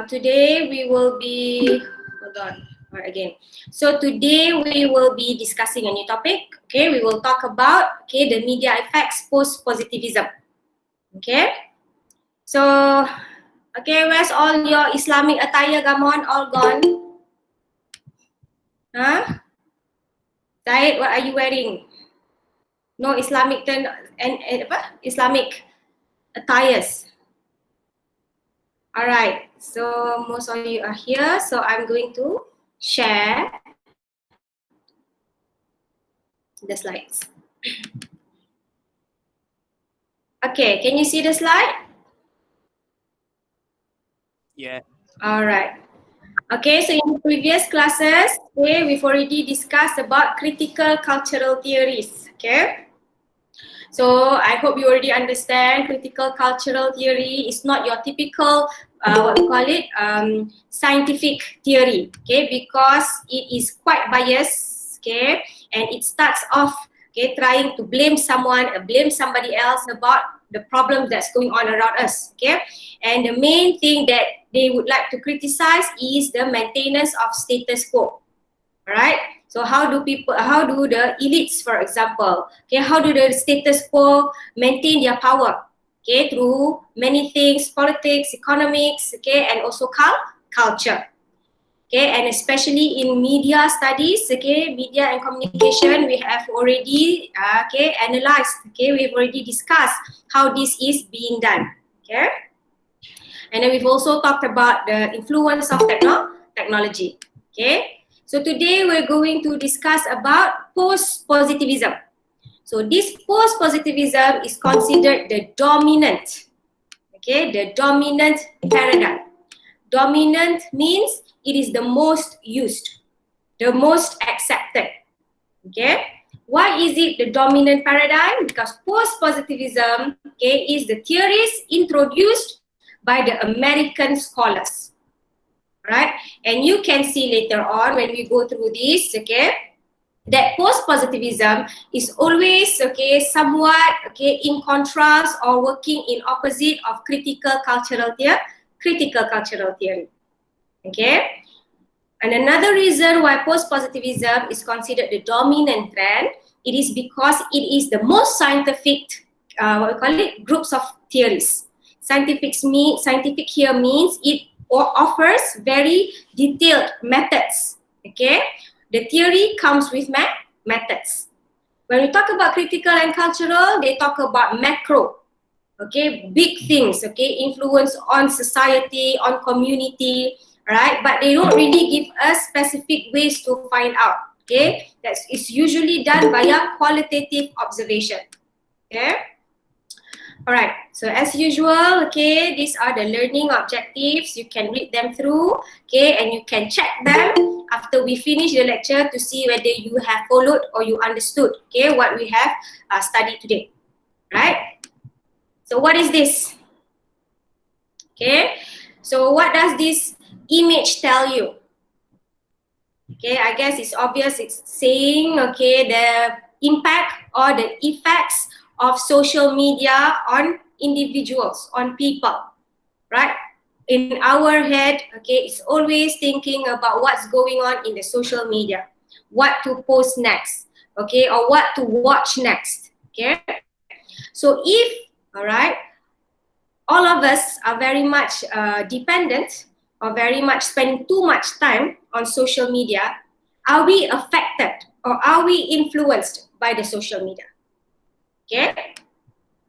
Today we will be, hold on, again. So today we will be discussing a new topic. Okay, we will talk about the media effects post-positivism. Okay, so where's all your Islamic attire, Gamon? All gone? Huh? Zaid, what are you wearing? No Islamic Islamic attires. Alright, so most of you are here, so I'm going to share the slides. Okay, can you see the slide? Yeah. Alright. Okay, so in previous classes, we've already discussed about critical cultural theories. Okay. So I hope you already understand critical cultural theory is not your typical what we call it scientific theory, okay, because it is quite biased, okay, and it starts off trying to blame someone or blame somebody else about the problem that's going on around us, okay, and the main thing that they would like to criticize is the maintenance of status quo. Alright, so how do the elites, for example, how do the status quo maintain their power? Okay, through many things, politics, economics, and also culture. Okay, and especially in media studies, media and communication, we have already analyzed, we've already discussed how this is being done. Okay, and then we've also talked about the influence of technology. Okay. So today we're going to discuss about post-positivism. So this post-positivism is considered the dominant, the dominant paradigm. Dominant means it is the most used, the most accepted, okay? Why is it the dominant paradigm? Because post-positivism, is the theories introduced by the American scholars. Right, and you can see later on when we go through this, that post-positivism is always, somewhat, in contrast or working in opposite of critical cultural theory, okay. And another reason why post-positivism is considered the dominant trend, it is because it is the most scientific, groups of theories. Scientific here means it offers very detailed methods, okay? The theory comes with methods. When we talk about critical and cultural, they talk about macro, big things, influence on society, on community, right? But they don't really give us specific ways to find out, it's usually done via qualitative observation, Alright, so as usual, these are the learning objectives. You can read them through, and you can check them after we finish the lecture to see whether you have followed or you understood, what we have studied today, right? So what is this? So what does this image tell you? I guess it's obvious. It's saying, the impact or the effects of social media on individuals, on people, right? In our head, it's always thinking about what's going on in the social media, what to post next, or what to watch next, So if, all of us are very much dependent or very much spending too much time on social media, are we affected or are we influenced by the social media?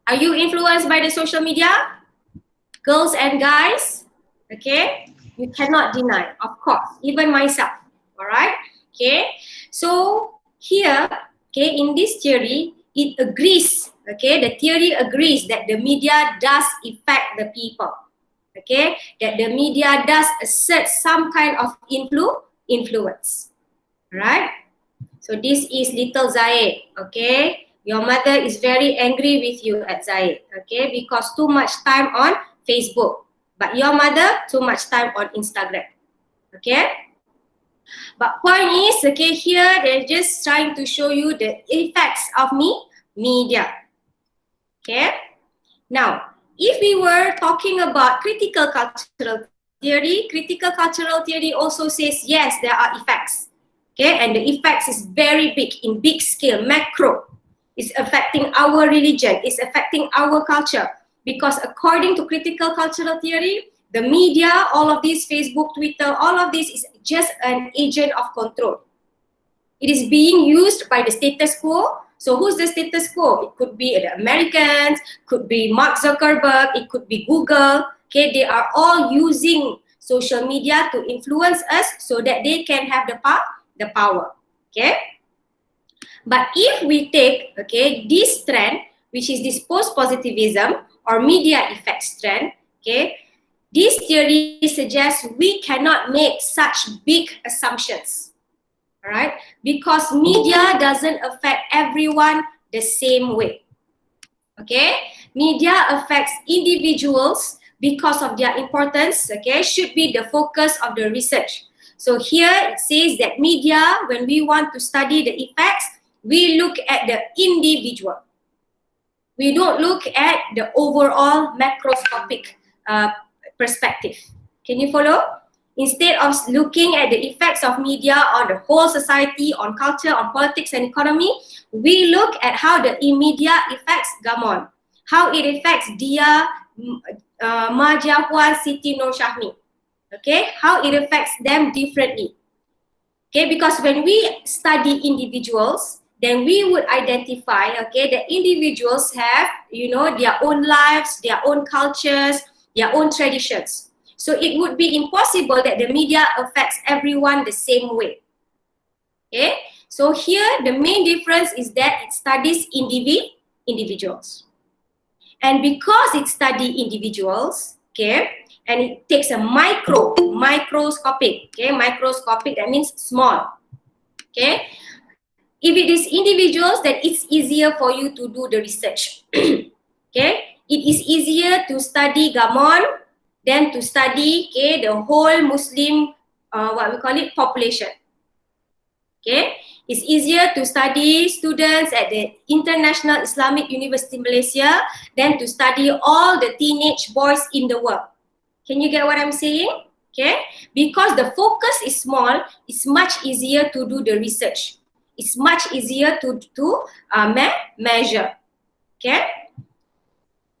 Are you influenced by the social media? Girls and guys, you cannot deny, of course, even myself, all right? So here, in this theory, it agrees, the theory agrees that the media does affect the people, that the media does assert some kind of influence, right? So this is little Zaid, Your mother is very angry with you at Zaid, because too much time on Facebook. But your mother, too much time on Instagram, But point is, here they're just trying to show you the effects of media, Now, if we were talking about critical cultural theory, critical cultural theory also says, yes, there are effects. Okay, and the effects is very big, in big scale, macro. It's affecting our religion, it's affecting our culture. Because according to critical cultural theory, the media, all of this, Facebook, Twitter, all of this is just an agent of control. It is being used by the status quo. So who's the status quo? It could be the Americans, could be Mark Zuckerberg, it could be Google. Okay, they are all using social media to influence us so that they can have the power. Okay. But if we take, okay, this trend, which is this post-positivism or media effects trend, okay, this theory suggests we cannot make such big assumptions, all right? Because media doesn't affect everyone the same way, okay? Media affects individuals because of their importance, okay, should be the focus of the research. So here it says that media, when we want to study the effects, we look at the individual. We don't look at the overall macroscopic perspective. Can you follow? Instead of looking at the effects of media on the whole society, on culture, on politics and economy, we look at how the media affects Gamon, how it affects Dia, Ma Jiahuan, Siti Nur Syahmi. Okay, how it affects them differently. Okay, because when we study individuals, then we would identify, okay, that individuals have, you know, their own lives, their own cultures, their own traditions. So it would be impossible that the media affects everyone the same way. Okay, so here the main difference is that it studies individuals. And because it studies individuals, okay, and it takes a microscopic, okay, microscopic, that means small, okay. If it is individuals, then it's easier for you to do the research. Okay, it is easier to study Gamon than to study, okay, the whole Muslim, what we call it, population. Okay, it's easier to study students at the International Islamic University Malaysia than to study all the teenage boys in the world. Can you get what I'm saying? Okay, because the focus is small, it's much easier to do the research. It's much easier to measure. Okay,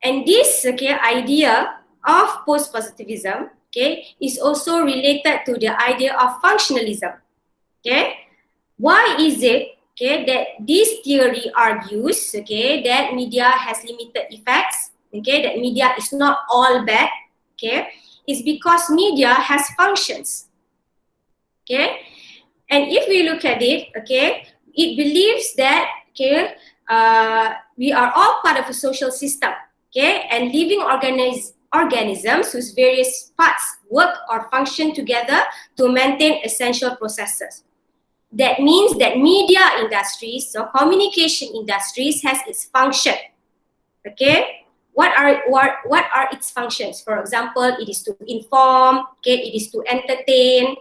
and this, okay, idea of post-positivism, okay, is also related to the idea of functionalism. Okay, why is it, okay, that this theory argues, okay, that media has limited effects, okay, that media is not all bad, okay, is because media has functions. Okay, and if we look at it, okay, it believes that, okay, we are all part of a social system, okay, and living organisms whose various parts work or function together to maintain essential processes. That means that media industries or communication industries has its function. Okay, what are its functions? For example, it is to inform, okay, it is to entertain.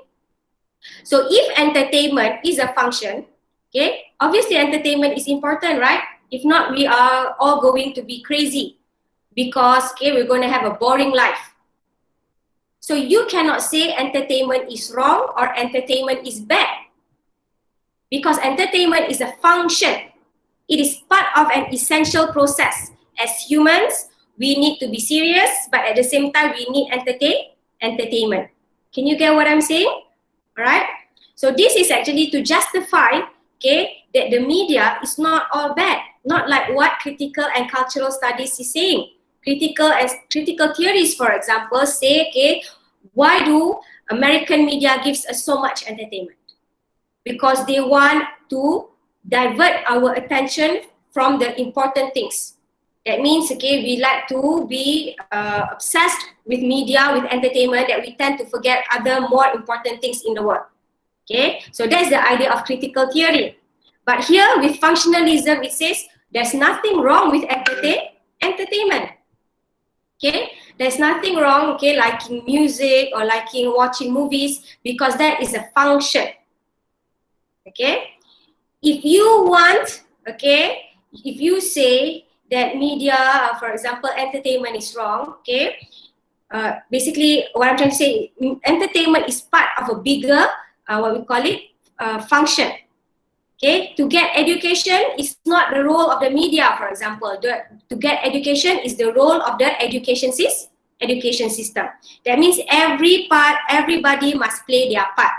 So if entertainment is a function, okay, obviously entertainment is important, right? If not, we are all going to be crazy because, okay, we're going to have a boring life. So you cannot say entertainment is wrong or entertainment is bad, because entertainment is a function. It is part of an essential process. As humans, we need to be serious, but at the same time, we need entertainment. Can you get what I'm saying? All right. So this is actually to justify, okay, that the media is not all bad. Not like what critical and cultural studies is saying. Critical theories, for example, say, okay, why do American media gives us so much entertainment? Because they want to divert our attention from the important things. That means, okay, we like to be obsessed with media, with entertainment, that we tend to forget other more important things in the world. Okay, so that's the idea of critical theory. But here with functionalism, it says there's nothing wrong with entertainment. Okay, there's nothing wrong, okay, liking music or liking watching movies, because that is a function. Okay, if you want, okay, if you say that media, for example, entertainment is wrong, okay, basically what I'm trying to say, entertainment is part of a bigger, what we call it, function. Okay, to get education is not the role of the media, for example. To get education is the role of the education system. That means everybody must play their part.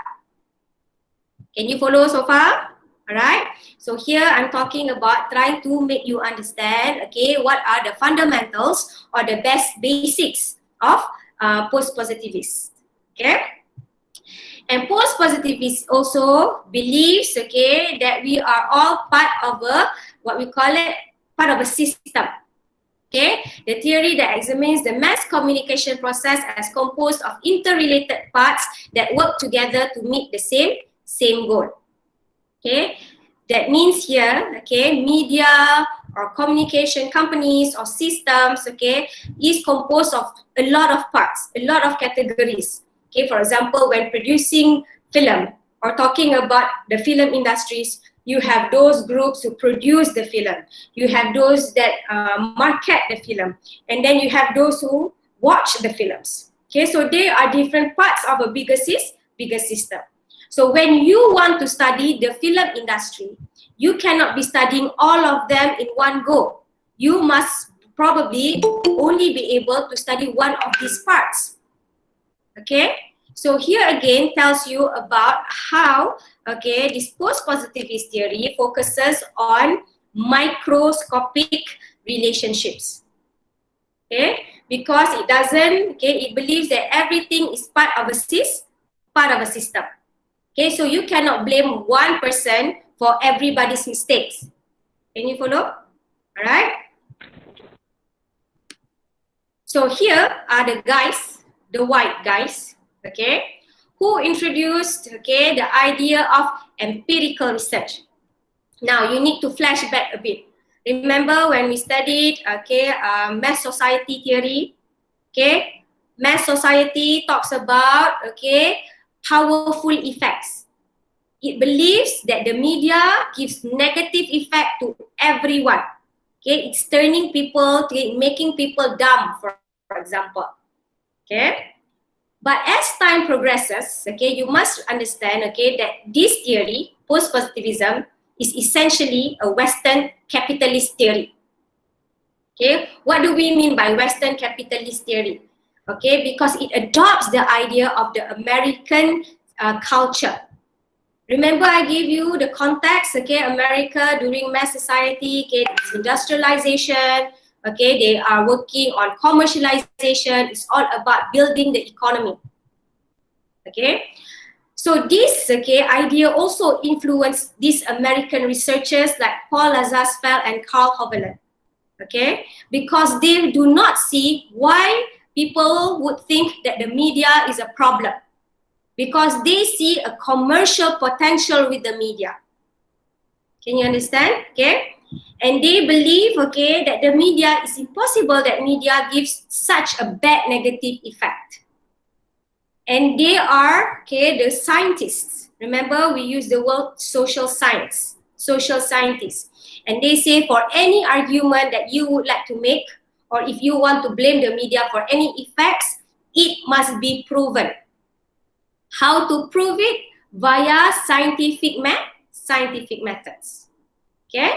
Can you follow so far? Alright, so here I'm talking about trying to make you understand, okay, what are the fundamentals or the basics of post-positivist. Okay, and post-positivist also believes, okay, that we are all part of a, what we call it, part of a system. Okay, the theory that examines the mass communication process as composed of interrelated parts that work together to meet the same goal. Okay, that means here, okay, media or communication companies or systems, okay, is composed of a lot of parts, a lot of categories. Okay, for example, when producing film or talking about the film industries, you have those groups who produce the film, you have those that market the film, and then you have those who watch the films. Okay, so they are different parts of a bigger system. So when you want to study the film industry, you cannot be studying all of them in one go. You must probably only be able to study one of these parts. Okay, so here again tells you about how, okay, this post-positivist theory focuses on microscopic relationships. Okay, because it doesn't, okay, it believes that everything is part of a system. Okay, so you cannot blame one person for everybody's mistakes. Can you follow? All right. So here are the guys, the white guys, okay, who introduced, okay, the idea of empirical research. Now you need to flash back a bit. Remember when we studied, okay, mass society theory, okay, mass society talks about, okay, powerful effects. It believes that the media gives negative effect to everyone. Okay, it's turning people, making people dumb, for example. Okay, but as time progresses, okay, you must understand, okay, that this theory, post-positivism, is essentially a Western capitalist theory. Okay, what do we mean by Western capitalist theory? Okay, because it adopts the idea of the American culture. Remember I gave you the context, okay, America during mass society, okay, it's industrialization, okay, they are working on commercialization, it's all about building the economy, okay. So this, okay, idea also influenced these American researchers like Paul Lazarsfeld and Carl Hoveland, okay, because they do not see why people would think that the media is a problem. Because they see a commercial potential with the media. Can you understand? Okay. And they believe, okay, that the media is impossible that media gives such a bad negative effect. And they are, okay, the scientists. Remember, we use the word social science, social scientists. And they say for any argument that you would like to make, or if you want to blame the media for any effects, it must be proven. How to prove it? Via scientific methods. Okay?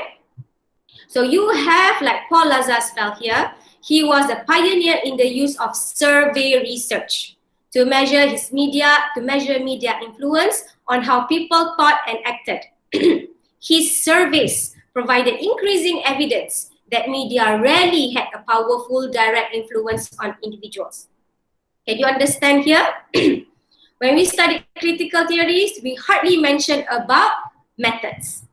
So you have like Paul Lazarsfeld here. He was a pioneer in the use of survey research to measure media influence on how people thought and acted. His surveys provided increasing evidence that media rarely had a powerful direct influence on individuals. Can you understand here? When we study critical theories, we hardly mention about methods.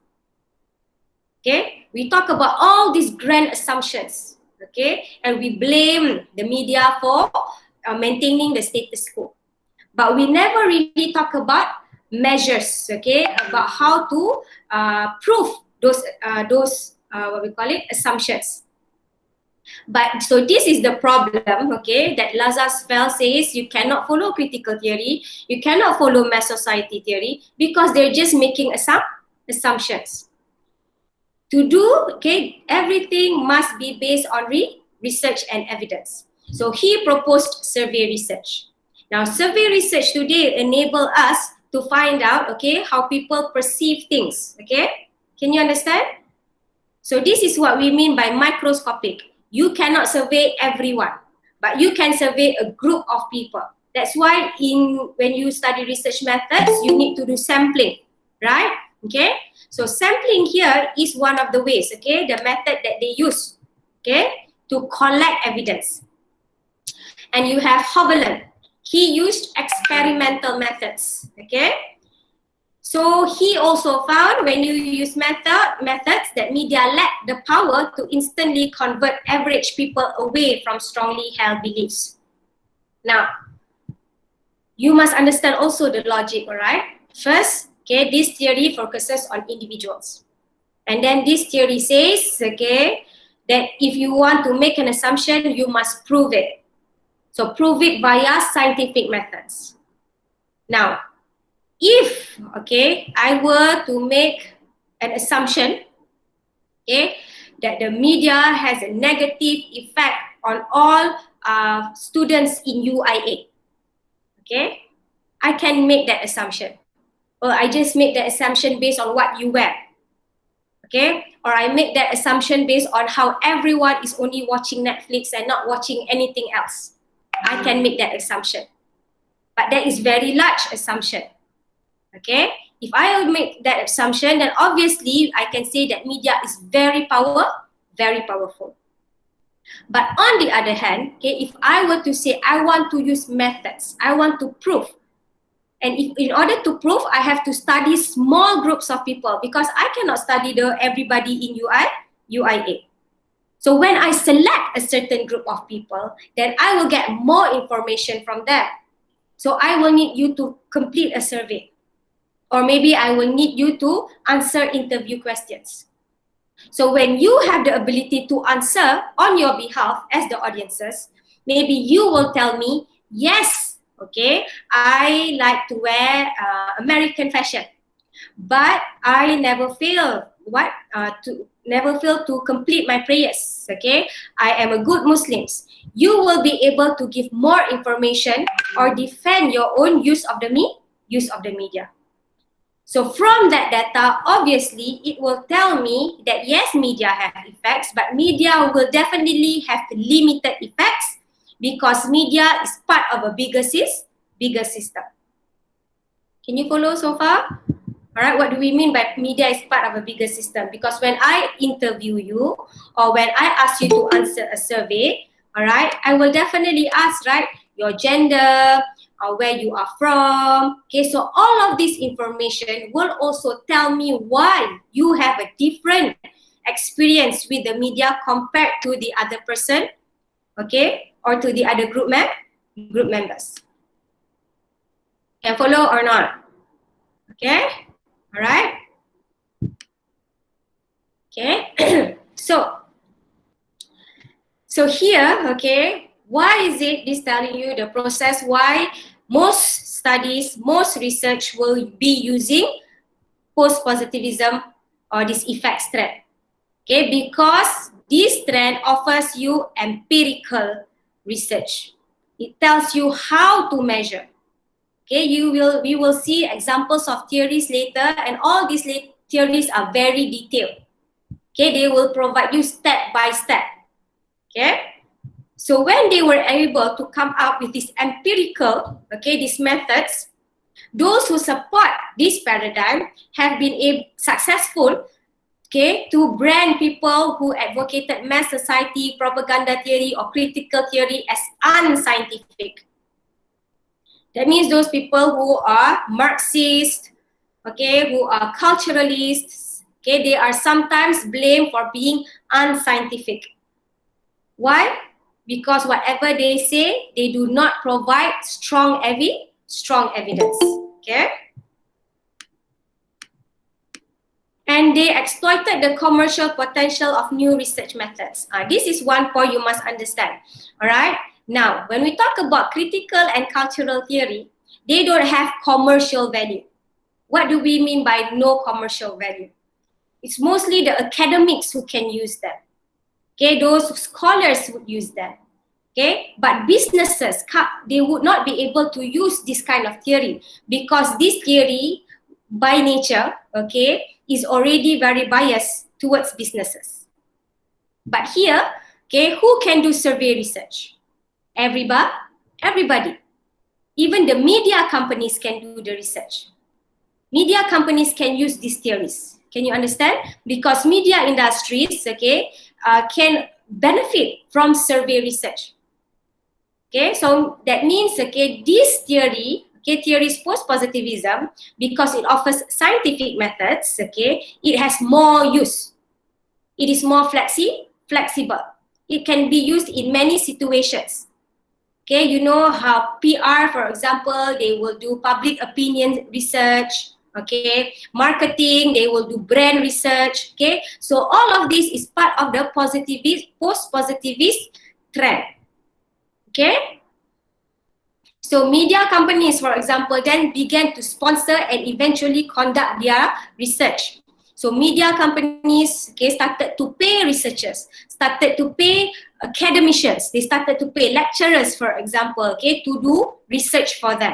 Okay, we talk about all these grand assumptions, okay, and we blame the media for maintaining the status quo. But we never really talk about measures, okay, about how to prove those what we call it, assumptions. But so this is the problem, okay, that Lazarsfeld says you cannot follow critical theory, you cannot follow mass society theory because they're just making assumptions. To do, okay, everything must be based on research and evidence. So he proposed survey research. Now, survey research today enable us to find out, okay, how people perceive things, okay? Can you understand? So this is what we mean by microscopic. You cannot survey everyone, but you can survey a group of people. That's why when you study research methods, you need to do sampling, right? Okay, so sampling here is one of the ways, okay, the method that they use, okay, to collect evidence. And you have Hoveland. He used experimental methods, okay? So he also found when you use methods that media lack the power to instantly convert average people away from strongly held beliefs. Now, you must understand also the logic, all right? First, okay, this theory focuses on individuals. And then this theory says, okay, that if you want to make an assumption, you must prove it. So prove it via scientific methods. Now, if, okay, I were to make an assumption, okay, that the media has a negative effect on all students in UIA, okay, I can make that assumption. Or I just make that assumption based on what you wear, okay, or I make that assumption based on how everyone is only watching Netflix and not watching anything else. I can make that assumption, but that is very large assumption. Okay, if I make that assumption, then obviously I can say that media is very powerful. But on the other hand, okay, if I were to say I want to use methods, I want to prove, and if in order to prove, I have to study small groups of people because I cannot study everybody in UIA. So when I select a certain group of people, then I will get more information from them. So I will need you to complete a survey. Or maybe I will need you to answer interview questions. So when you have the ability to answer on your behalf as the audiences, maybe you will tell me, yes, okay, I like to wear American fashion, but I never fail to complete my prayers, okay? I am a good Muslim. You will be able to give more information or defend your own use of the media. So from that data, obviously, it will tell me that yes, media have effects, but media will definitely have limited effects because media is part of a bigger system. Can you follow so far? All right, what do we mean by media is part of a bigger system? Because when I interview you or when I ask you to answer a survey, all right, I will definitely ask, right, your gender, where you are from. Okay, so all of this information will also tell me why you have a different experience with the media compared to the other person, okay, or to the other group members. Can follow or not? Okay, all right. Okay, so here, okay, why is this telling you the process why most studies, most research will be using post-positivism or this effects trend? Okay, because this trend offers you empirical research. It tells you how to measure. Okay, we will see examples of theories later, and all these theories are very detailed. Okay, they will provide you step by step. Okay, so when they were able to come up with this empirical, okay, these methods, those who support this paradigm have been successful, okay, to brand people who advocated mass society, propaganda theory, or critical theory as unscientific. That means those people who are Marxist, okay, who are culturalists, okay, they are sometimes blamed for being unscientific. Why? Because whatever they say, they do not provide strong evidence. Okay? And they exploited the commercial potential of new research methods. This is one point you must understand. All right? Now, when we talk about critical and cultural theory, they don't have commercial value. What do we mean by no commercial value? It's mostly the academics who can use them. Okay, those scholars would use them. Okay, but businesses, they would not be able to use this kind of theory because this theory by nature, okay, is already very biased towards businesses. But here, okay, who can do survey research? Everybody. Even the media companies can do the research. Media companies can use these theories. Can you understand? Because media industries, okay, can benefit from survey research. Okay, so that means, okay, this theory, okay, theory is post-positivism because it offers scientific methods, okay, it has more use. It is more flexible. It can be used in many situations. Okay, you know how PR, for example, they will do public opinion research. Okay, marketing, they will do brand research. Okay, so all of this is part of the post-positivist trend. Okay, so media companies, for example, then began to sponsor and eventually conduct their research. So media companies, okay, started to pay researchers, started to pay academicians, they started to pay lecturers, for example, okay, to do research for them.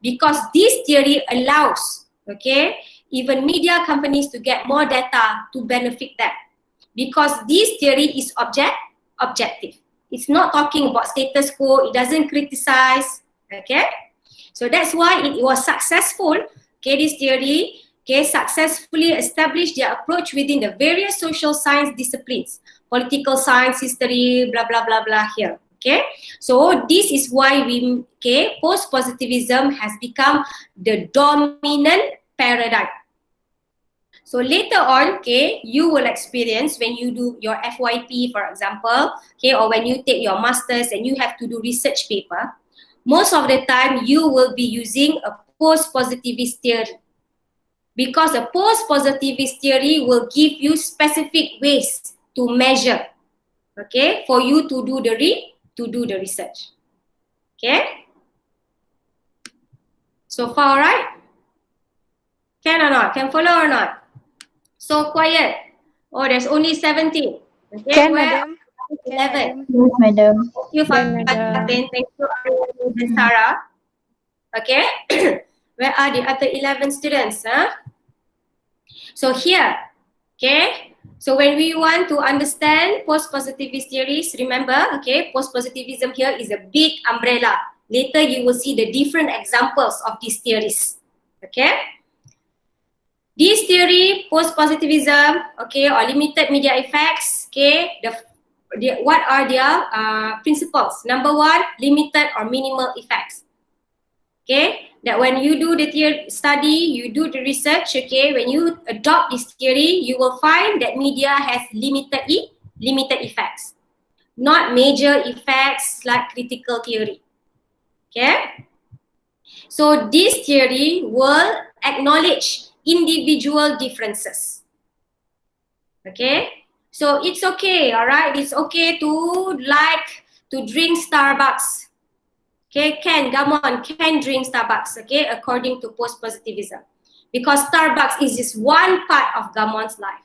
Because this theory allows, okay, even media companies to get more data to benefit them. Because this theory is objective. It's not talking about status quo, it doesn't criticize, okay? So that's why it was successful, okay, this theory, okay, successfully established their approach within the various social science disciplines, political science, history, blah, blah, blah, blah here, okay? So this is why we, okay, post-positivism has become the dominant paradigm. So later on, okay, you will experience when you do your FYP, for example, okay, or when you take your masters and you have to do research paper, most of the time you will be using a post-positivist theory. Because a post-positivist theory will give you specific ways to measure, okay, for you to do the research. Okay? So far, right? Can or not? Can follow or not? So quiet. Oh, there's only 17. Okay, Can, where madam. 11? Yes, madam. Thank you, Can, madam. Fatin. Thank you, Arun and Sarah. Okay, where are the other 11 students? Huh? So here, okay, so when we want to understand post-positivist theories, remember, okay, post-positivism here is a big umbrella. Later you will see the different examples of these theories. Okay, this theory, post-positivism, okay, or limited media effects, okay, what are their principles? Number one, limited or minimal effects. Okay, that when you do the theory study, you do the research, okay, when you adopt this theory, you will find that media has limited effects, not major effects like critical theory. Okay, so this theory will acknowledge individual differences. Okay, so it's okay, all right, it's okay to drink Starbucks. Okay, come on, can drink Starbucks, okay, according to post-positivism. Because Starbucks is just one part of Gamon's life.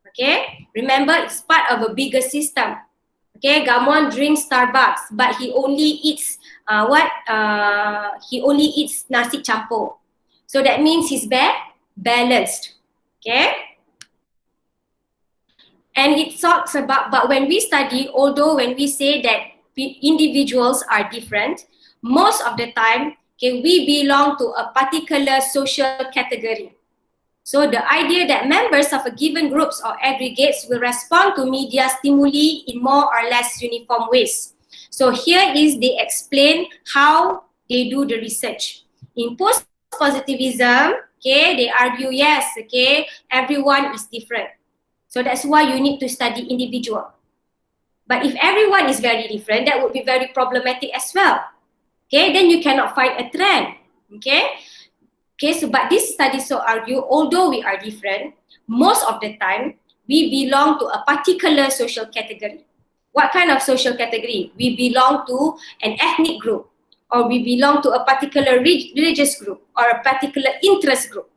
Okay, remember, it's part of a bigger system. Okay, Gamon drinks Starbucks, but he only eats he only eats nasi campur. So that means he's balanced. Okay. And it talks about, but when we study, although when we say that individuals are different, most of the time, okay, we belong to a particular social category. So the idea that members of a given groups or aggregates will respond to media stimuli in more or less uniform ways. So here is they explain how they do the research. In post-positivism, okay, they argue, yes, okay, everyone is different. So that's why you need to study individual. But if everyone is very different, that would be very problematic as well. Okay, then you cannot find a trend. Okay, so but this study so argue, although we are different, most of the time we belong to a particular social category. What kind of social category? We belong to an ethnic group, or we belong to a particular religious group, or a particular interest group.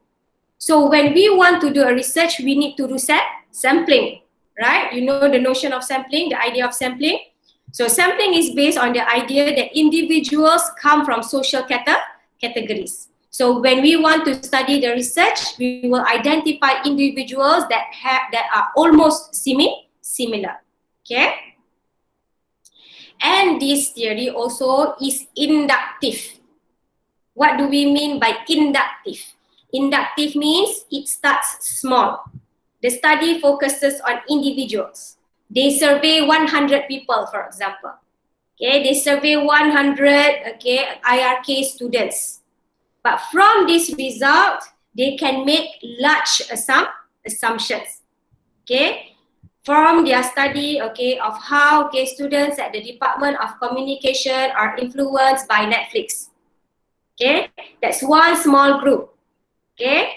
So when we want to do a research, we need to do sampling, right? You know the notion of sampling, the idea of sampling. So sampling is based on the idea that individuals come from social categories. So when we want to study the research, we will identify individuals that are almost similar. Okay? And this theory also is inductive. What do we mean by inductive? Inductive means it starts small. The study focuses on individuals. They survey 100 people, for example. Okay, they survey 100 IRK students. But from this result, they can make large assumptions. Okay, from their study of how students at the Department of Communication are influenced by Netflix. Okay, that's one small group. Okay,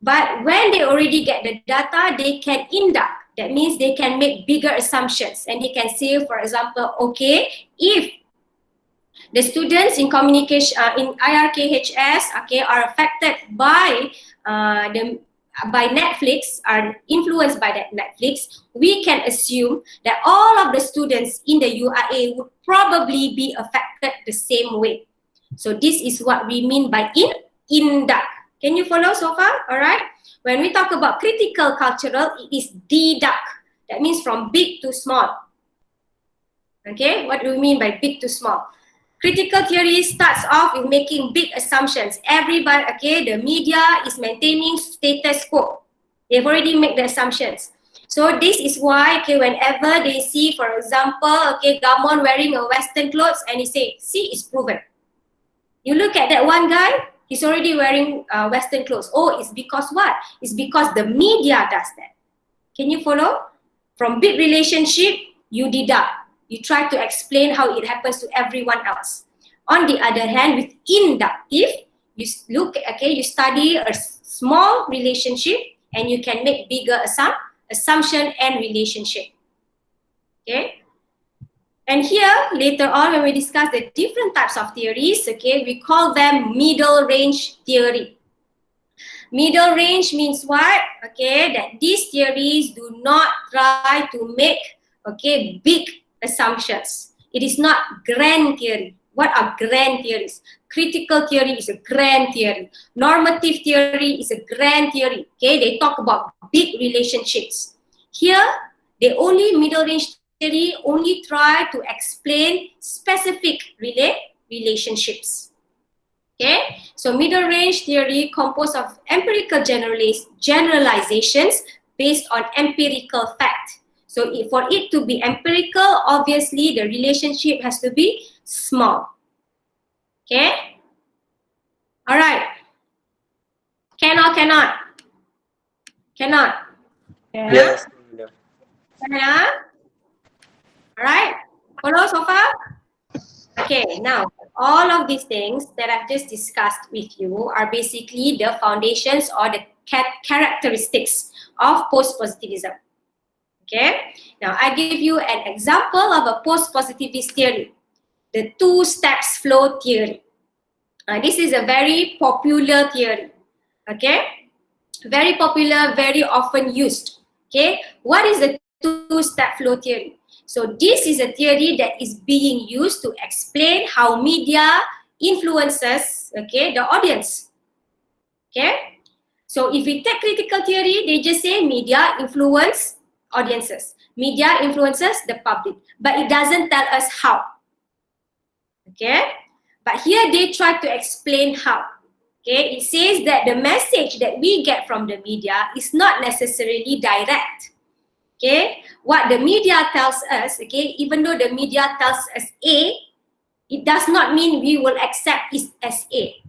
but when they already get the data, they can induct. That means they can make bigger assumptions, and they can say, for example, okay, if the students in communication in IRKHS are affected by by Netflix, are influenced by that Netflix, we can assume that all of the students in the UIA would probably be affected the same way. So this is what we mean by induct. Can you follow so far? All right. When we talk about critical cultural, it is deduct. That means from big to small. Okay, what do we mean by big to small? Critical theory starts off with making big assumptions. Everybody, the media is maintaining status quo. They've already made the assumptions. So this is why, whenever they see, for example, Gamon wearing a Western clothes, and he say, see, it's proven. You look at that one guy, he's already wearing Western clothes. Oh, it's because what? It's because the media does that. Can you follow? From big relationship, you deduct. You try to explain how it happens to everyone else. On the other hand, with inductive, you look, you study a small relationship and you can make bigger assumption and relationship. Okay. And here, later on, when we discuss the different types of theories, we call them middle range theory. Middle range means what? That these theories do not try to make, big assumptions. It is not grand theory. What are grand theories? Critical theory is a grand theory. Normative theory is a grand theory. They talk about big relationships. Here, the only middle range theory only try to explain specific relationships. Okay, so middle range theory composed of empirical generalizations based on empirical fact. So for it to be empirical, obviously the relationship has to be small. Okay, all right. Can or cannot? Cannot. Yes. Cannot. All right, follow so far? Okay, now all of these things that I've just discussed with you are basically the foundations or the characteristics of post-positivism. Okay, now I give you an example of a post-positivist theory, the two steps flow theory. This is a very popular theory. Okay, very popular, very often used. Okay, what is the two-step flow theory? So this is a theory that is being used to explain how media influences, the audience. Okay, so if we take critical theory, they just say media influence audiences. Media influences the public, but it doesn't tell us how. Okay, but here they try to explain how. Okay, it says that the message that we get from the media is not necessarily direct. Okay, what the media tells us, even though the media tells us A, it does not mean we will accept it as A.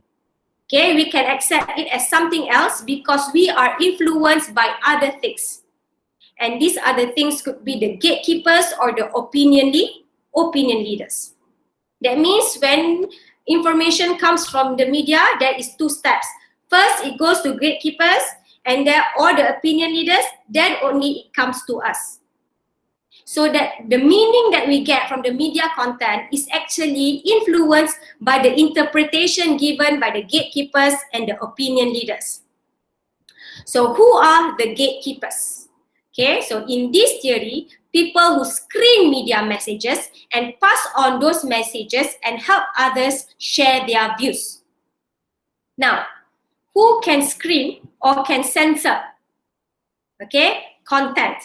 Okay, we can accept it as something else because we are influenced by other things. And these other things could be the gatekeepers or the opinion leaders. That means when information comes from the media, there is two steps. First, it goes to gatekeepers, and then all the opinion leaders, then only it comes to us. So that the meaning that we get from the media content is actually influenced by the interpretation given by the gatekeepers and the opinion leaders. So who are the gatekeepers? Okay, so in this theory, people who screen media messages and pass on those messages and help others share their views. Now, who can screen or can censor, okay, content?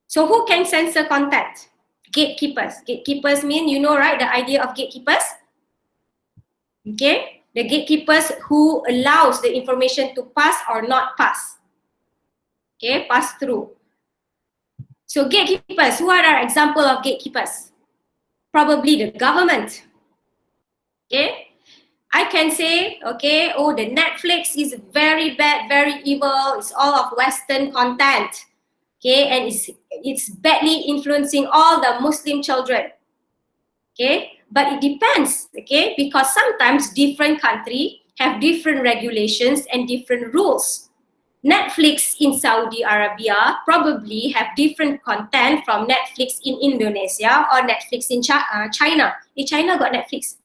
So who can censor content? Gatekeepers. Gatekeepers mean, you know, right, the idea of gatekeepers? Okay, the gatekeepers who allows the information to pass or not pass. Okay, pass through. So gatekeepers, who are our example of gatekeepers? Probably the government. Okay, I can say, okay, oh, the Netflix is very bad, very evil, it's all of Western content. Okay, and it's badly influencing all the Muslim children. Okay, but it depends, okay, because sometimes different countries have different regulations and different rules. Netflix in Saudi Arabia probably have different content from Netflix in Indonesia or Netflix in China. If China got Netflix,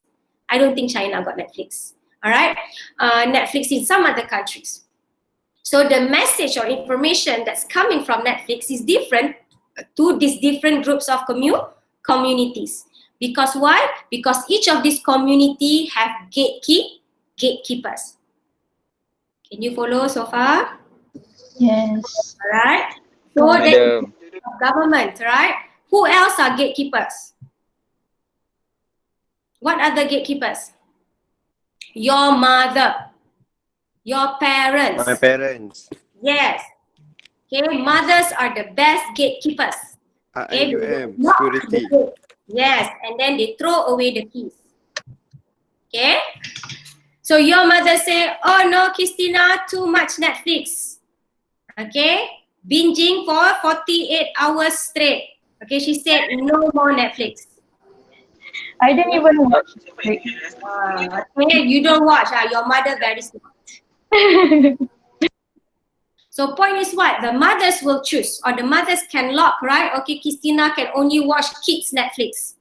I don't think China got Netflix. All right, Netflix in some other countries. So the message or information that's coming from Netflix is different to these different groups of communities. Because why? Because each of these community have gatekeepers. Can you follow so far? Yes. All right. So the government, right? Who else are gatekeepers? What are the gatekeepers? Your mother, your parents. My parents. Yes. Okay, mothers are the best gatekeepers. Okay, IUM, security. Yes, and then they throw away the keys. Okay. So your mother say, oh no, Christina, too much Netflix. Okay, binging for 48 hours straight. Okay, she said no more Netflix. I didn't even watch Netflix. Okay, you don't watch, your mother very smart. So point is what? The mothers will choose, or the mothers can lock, right? Okay, Christina can only watch kids Netflix.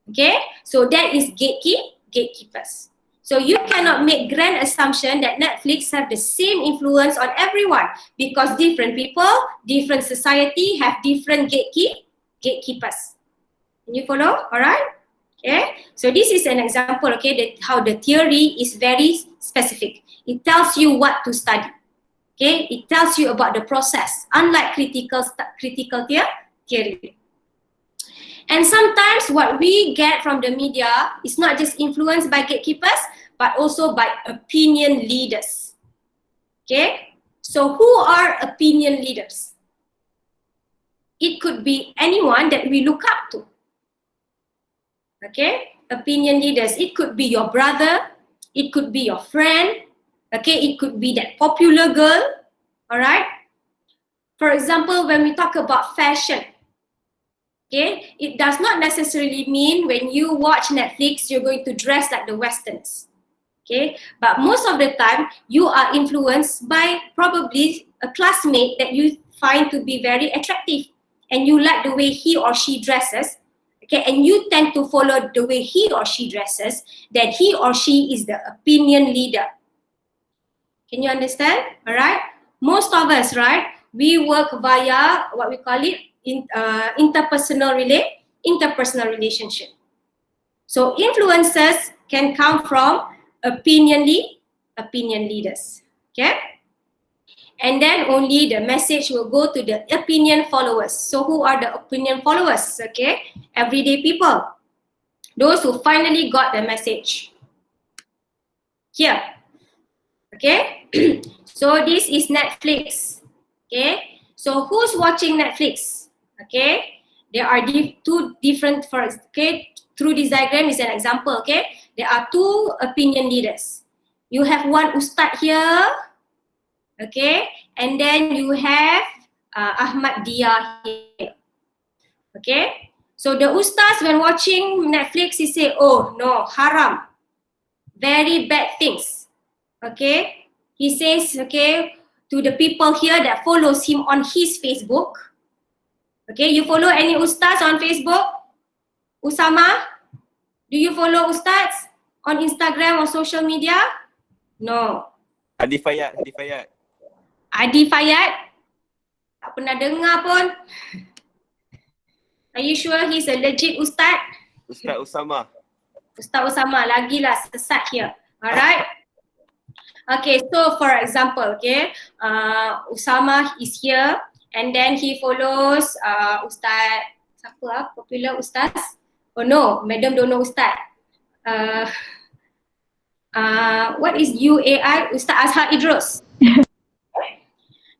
Okay, so that is gatekeepers. So you cannot make grand assumption that Netflix have the same influence on everyone because different people, different society have different gatekeepers. Can you follow? All right. Okay. So this is an example. Okay, how the theory is very specific. It tells you what to study. Okay, it tells you about the process. Unlike critical theory. And sometimes what we get from the media is not just influenced by gatekeepers, but also by opinion leaders. Okay? So who are opinion leaders? It could be anyone that we look up to. Okay? Opinion leaders. It could be your brother. It could be your friend. Okay? It could be that popular girl. Alright? For example, when we talk about fashion, okay, it does not necessarily mean when you watch Netflix, you're going to dress like the Westerners. Okay, but most of the time, you are influenced by probably a classmate that you find to be very attractive and you like the way he or she dresses. Okay, and you tend to follow the way he or she dresses, that he or she is the opinion leader. Can you understand? All right. Most of us, right, we work via what we call it interpersonal relationship. So influencers can come from opinion leaders. Okay. And then only the message will go to the opinion followers. So who are the opinion followers? Okay, everyday people. Those who finally got the message. Here. Okay. So this is Netflix. Okay. So who's watching Netflix? Okay. There are two different, okay, through this diagram is an example, okay. There are two opinion leaders. You have one Ustad here, okay, and then you have Ahmad Dia here, okay. So the Ustaz when watching Netflix, he say, oh no, haram, very bad things, okay. He says, okay, to the people here that follows him on his Facebook, okay, you follow any Ustaz on Facebook? Usama, do you follow Ustaz on Instagram or social media? No. Adi Fayat. Adi Fayat? Tak pernah dengar pun. Are you sure he's a legit Ustaz? Ustaz Usama. Ustaz Osama, lagilah sesat here. Alright. Okay, so for example, okay, Usama is here and then he follows Ustaz, siapa popular Ustaz? Oh no, Madam don't know Ustaz. What is UAI? Ustaz Azhar Idrus.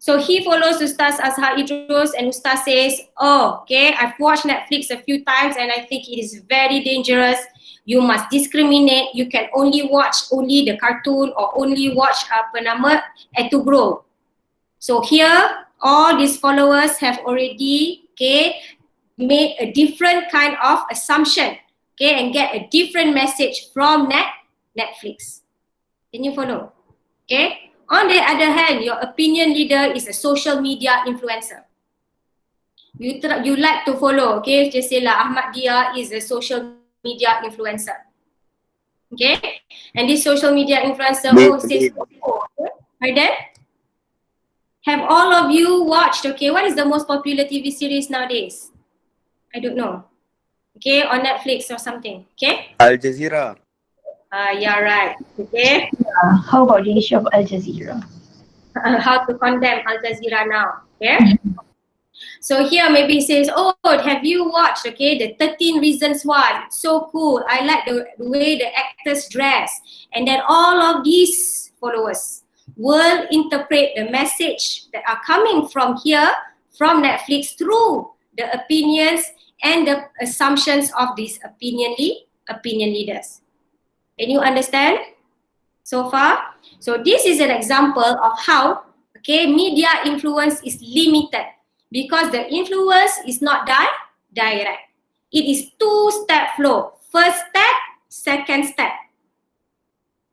So he follows Ustaz Azhar Idrus and Ustaz says, oh, okay, I've watched Netflix a few times and I think it is very dangerous. You must discriminate. You can only watch only the cartoon or only watch to grow. So here, all these followers have already, okay, made a different kind of assumption, okay, and get a different message from Netflix. Can you follow? Okay. On the other hand, your opinion leader is a social media influencer. You like to follow, okay? Just say lah, Ahmad Dia is a social media influencer. Okay? And this social media influencer says, oh, pardon? Have all of you watched, okay, what is the most popular TV series nowadays? I don't know. Okay, on Netflix or something, okay? Al Jazeera. Yeah, right. Okay. How about the issue of Al Jazeera? How to condemn Al Jazeera now, okay? So here maybe it says, oh, have you watched, okay, the 13 reasons why? It's so cool. I like the way the actors dress. And then all of these followers will interpret the message that are coming from here, from Netflix, through the opinions and the assumptions of these opinion leaders. Can you understand so far? So this is an example of how, okay, media influence is limited because the influence is not direct. It is two-step flow. First step, second step.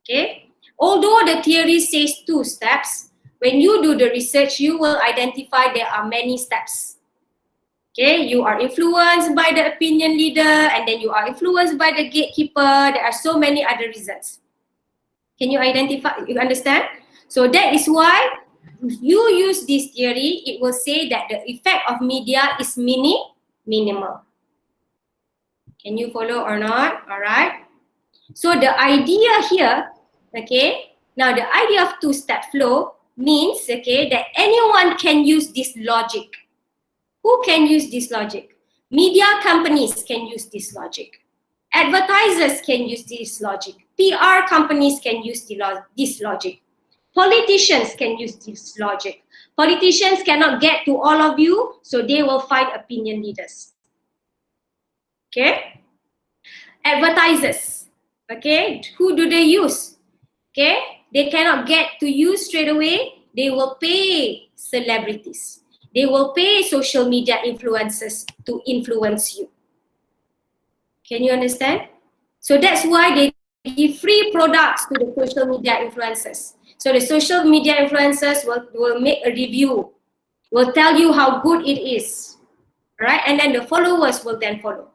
Okay. Although the theory says 2 steps, when you do the research, you will identify there are many steps. Okay, you are influenced by the opinion leader and then you are influenced by the gatekeeper. There are so many other reasons. Can you identify, you understand? So that is why if you use this theory, it will say that the effect of media is minimal. Can you follow or not? All right. So the idea here, okay, now the idea of 2-step flow means, okay, that anyone can use this logic. Who can use this logic? Media companies can use this logic. Advertisers can use this logic. PR companies can use this logic. Politicians can use this logic. Politicians cannot get to all of you, so they will find opinion leaders. Okay? Advertisers, okay? Who do they use? Okay? They cannot get to you straight away. They will pay celebrities. They will pay social media influencers to influence you. Can you understand? So that's why they give free products to the social media influencers. So the social media influencers will make a review, will tell you how good it is, right? And then the followers will then follow.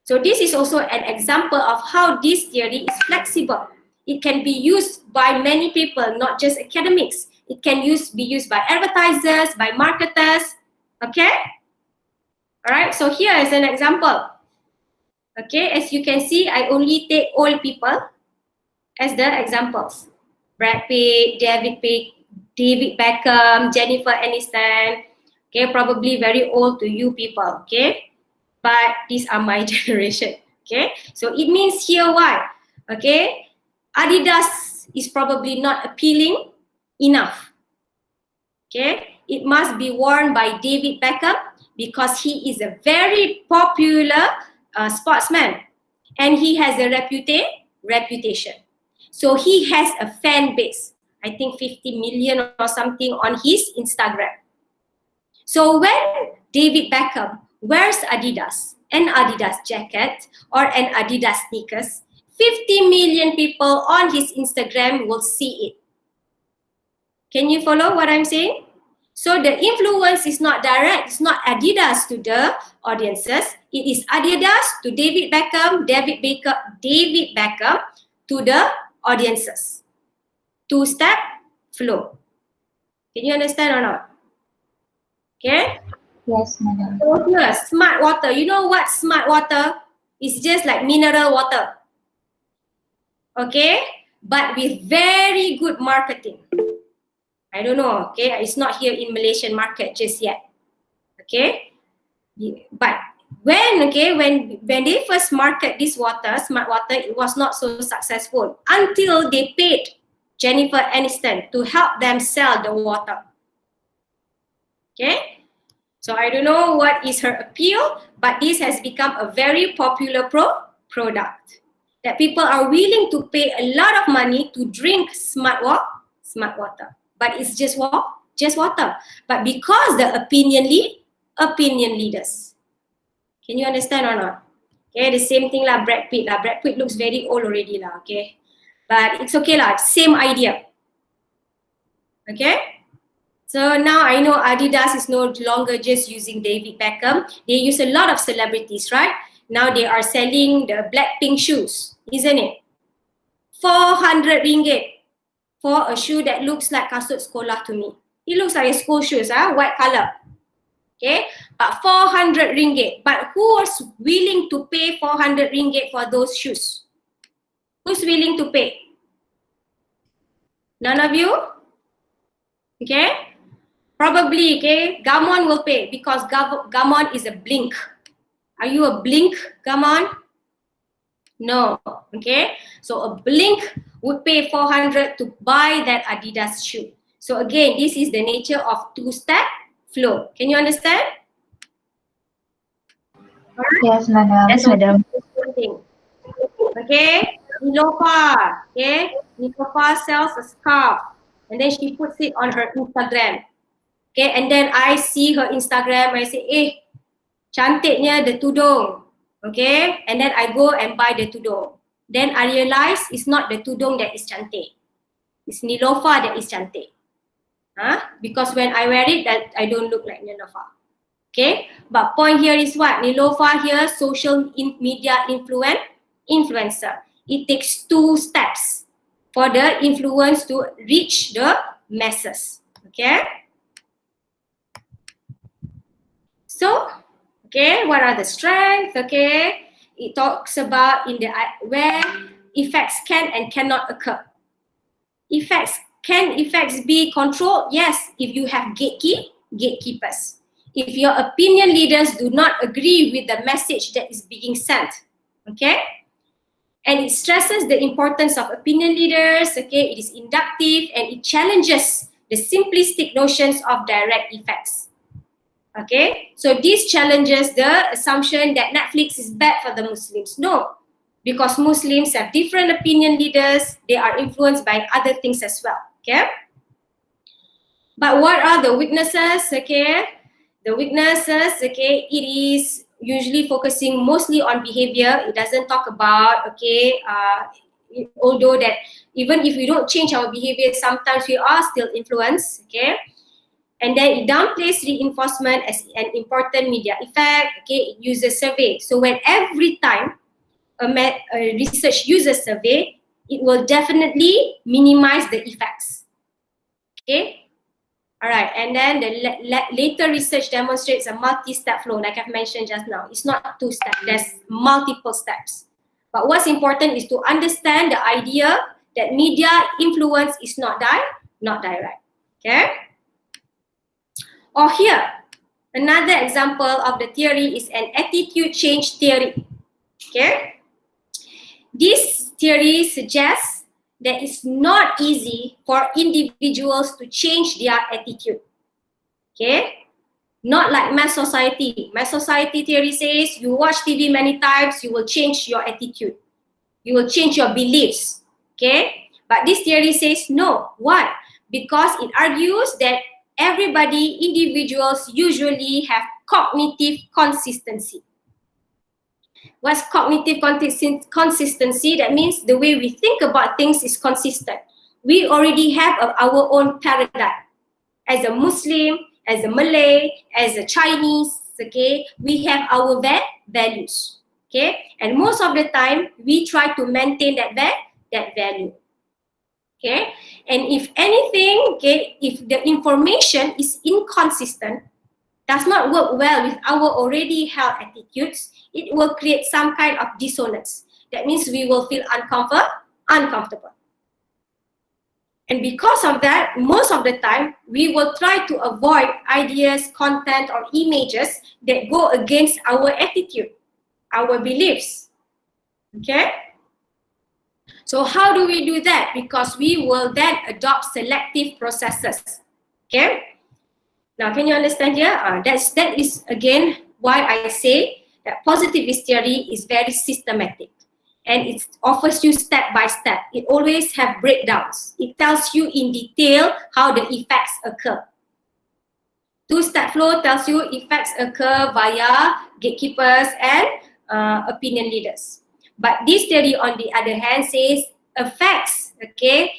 So this is also an example of how this theory is flexible. It can be used by many people, not just academics. It can be used by advertisers, by marketers, okay? All right, so here is an example. Okay, as you can see, I only take old people as the examples. Brad Pitt, David Beckham, Jennifer Aniston. Okay, probably very old to you people, okay? But these are my generation, okay? So it means here why, okay? Adidas is probably not appealing enough, okay? It must be worn by David Beckham because he is a very popular sportsman and he has a reputation. So he has a fan base, I think 50 million or something on his Instagram. So when David Beckham wears Adidas, an Adidas jacket or an Adidas sneakers, 50 million people on his Instagram will see it. Can you follow what I'm saying? So the influence is not direct. It's not Adidas to the audiences. It is Adidas to David Beckham, David Beckham to the audiences. 2-step flow. Can you understand or not? Okay. Yes, madam. So here, smart water. You know what smart water? It's just like mineral water. Okay? But with very good marketing. I don't know, okay? It's not here in Malaysian market just yet. Okay? But when they first market this water, smart water, it was not so successful until they paid Jennifer Aniston to help them sell the water. Okay? So I don't know what is her appeal, but this has become a very popular product that people are willing to pay a lot of money to drink smart water. But it's just water. But because the opinion leaders. Can you understand or not? Okay, the same thing lah, Brad Pitt lah. Brad Pitt looks very old already lah, okay? But it's okay lah, same idea. Okay? So now I know Adidas is no longer just using David Beckham. They use a lot of celebrities, right? Now they are selling the Blackpink shoes, isn't it? 400 ringgit for a shoe that looks like kasut sekolah to me. It looks like a school shoes, white color. Okay, but 400 ringgit. But who was willing to pay 400 ringgit for those shoes? Who's willing to pay? None of you? Okay, probably, okay, Gamon will pay because Gamon is a blink. Are you a blink, Gamon? No, okay. So a blink would pay 400 to buy that Adidas shoe. So again, this is the nature of two-step flow. Can you understand? Yes, madam. Yes, madam. Okay, Nilofa. Okay, Nilofa sells a scarf and then she puts it on her Instagram. Okay, and then I see her Instagram. I say, cantiknya the tudung. Okay, and then I go and buy the tudung. Then I realize it's not the tudung that is cantik. It's Nilofa that is cantik. Because when I wear it, that I don't look like Nilofa. Okay, but point here is what? Nilofa here, social media influencer. It takes 2 steps for the influence to reach the masses. Okay. So, okay, what are the strengths? Okay, it talks about in the where effects can and cannot occur. Can effects be controlled? Yes, if you have gatekeepers. If your opinion leaders do not agree with the message that is being sent, okay? And it stresses the importance of opinion leaders, okay? It is inductive and it challenges the simplistic notions of direct effects. Okay, so this challenges the assumption that Netflix is bad for the Muslims. No, because Muslims have different opinion leaders. They are influenced by other things as well. Okay, but what are the weaknesses? Okay, the weaknesses. Okay, it is usually focusing mostly on behavior. It doesn't talk about although that even if we don't change our behavior, sometimes we are still influenced. Okay. And then it downplays reinforcement as an important media effect. Okay, it uses survey. So when every time a research uses survey, it will definitely minimize the effects. Okay, all right. And then the later research demonstrates a multi-step flow, like I've mentioned just now. It's not 2 steps. There's multiple steps. But what's important is to understand the idea that media influence is not direct. Okay. Or here, another example of the theory is an attitude change theory. Okay, this theory suggests that it's not easy for individuals to change their attitude. Okay, not like mass society. Mass society theory says you watch TV many times, you will change your attitude. You will change your beliefs. Okay, but this theory says no. Why? Because it argues that individuals usually have cognitive consistency. What's cognitive consistency? That means the way we think about things is consistent. We already have our own paradigm. As a Muslim, as a Malay, as a Chinese, okay, we have our values. Okay, and most of the time we try to maintain that value. Okay, and if anything, okay, if the information is inconsistent, does not work well with our already held attitudes, it will create some kind of dissonance. That means we will feel uncomfortable. And because of that, most of the time, we will try to avoid ideas, content, or images that go against our attitude, our beliefs. Okay? So how do we do that? Because we will then adopt selective processes. Okay? Now, can you understand here? That is again why I say that positivist theory is very systematic. And it offers you step by step. It always have breakdowns. It tells you in detail how the effects occur. Two-step flow tells you effects occur via gatekeepers and opinion leaders. But this theory, on the other hand, says effects, okay,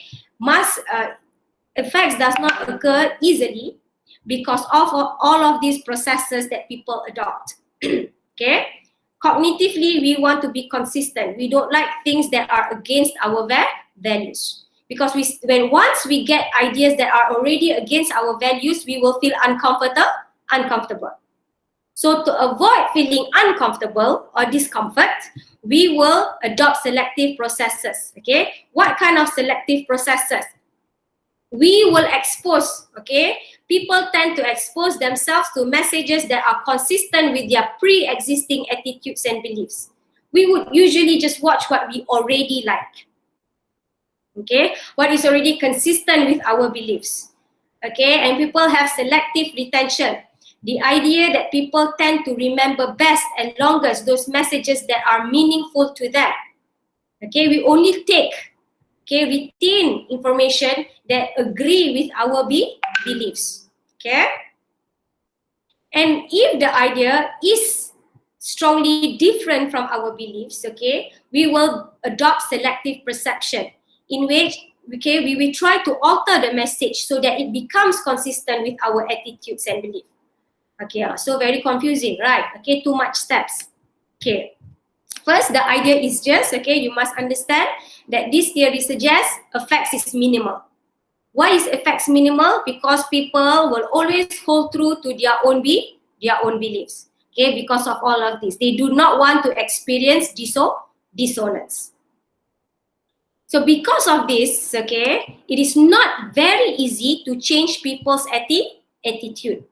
effects does not occur easily because of all of these processes that people adopt. Okay. Cognitively, we want to be consistent. We don't like things that are against our values. Because once we get ideas that are already against our values, we will feel uncomfortable. So to avoid feeling uncomfortable or discomfort, we will adopt selective processes. Okay, what kind of selective processes? We will expose, okay? People tend to expose themselves to messages that are consistent with their pre-existing attitudes and beliefs. We would usually just watch what we already like, okay? What is already consistent with our beliefs, okay? And people have selective retention. The idea that people tend to remember best and longest those messages that are meaningful to them, okay? We only retain information that agree with our beliefs, okay? And if the idea is strongly different from our beliefs, okay, we will adopt selective perception in which, okay, we will try to alter the message so that it becomes consistent with our attitudes and beliefs. Okay, so very confusing, right? Okay, too much steps. Okay. First, the idea is just, okay, you must understand that this theory suggests effects is minimal. Why is effects minimal? Because people will always hold true to their own beliefs. Okay, because of all of this. They do not want to experience dissonance. So because of this, okay, it is not very easy to change people's attitude.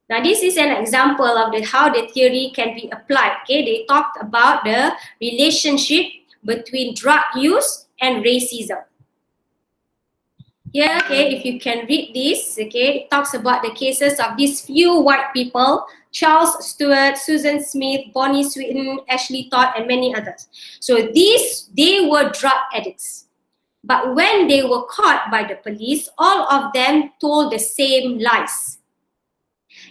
Now, this is an example of how the theory can be applied. Okay, they talked about the relationship between drug use and racism. Here, okay, if you can read this, okay, it talks about the cases of these few white people, Charles Stewart, Susan Smith, Bonnie Swinton, Ashley Todd, and many others. So they were drug addicts. But when they were caught by the police, all of them told the same lies.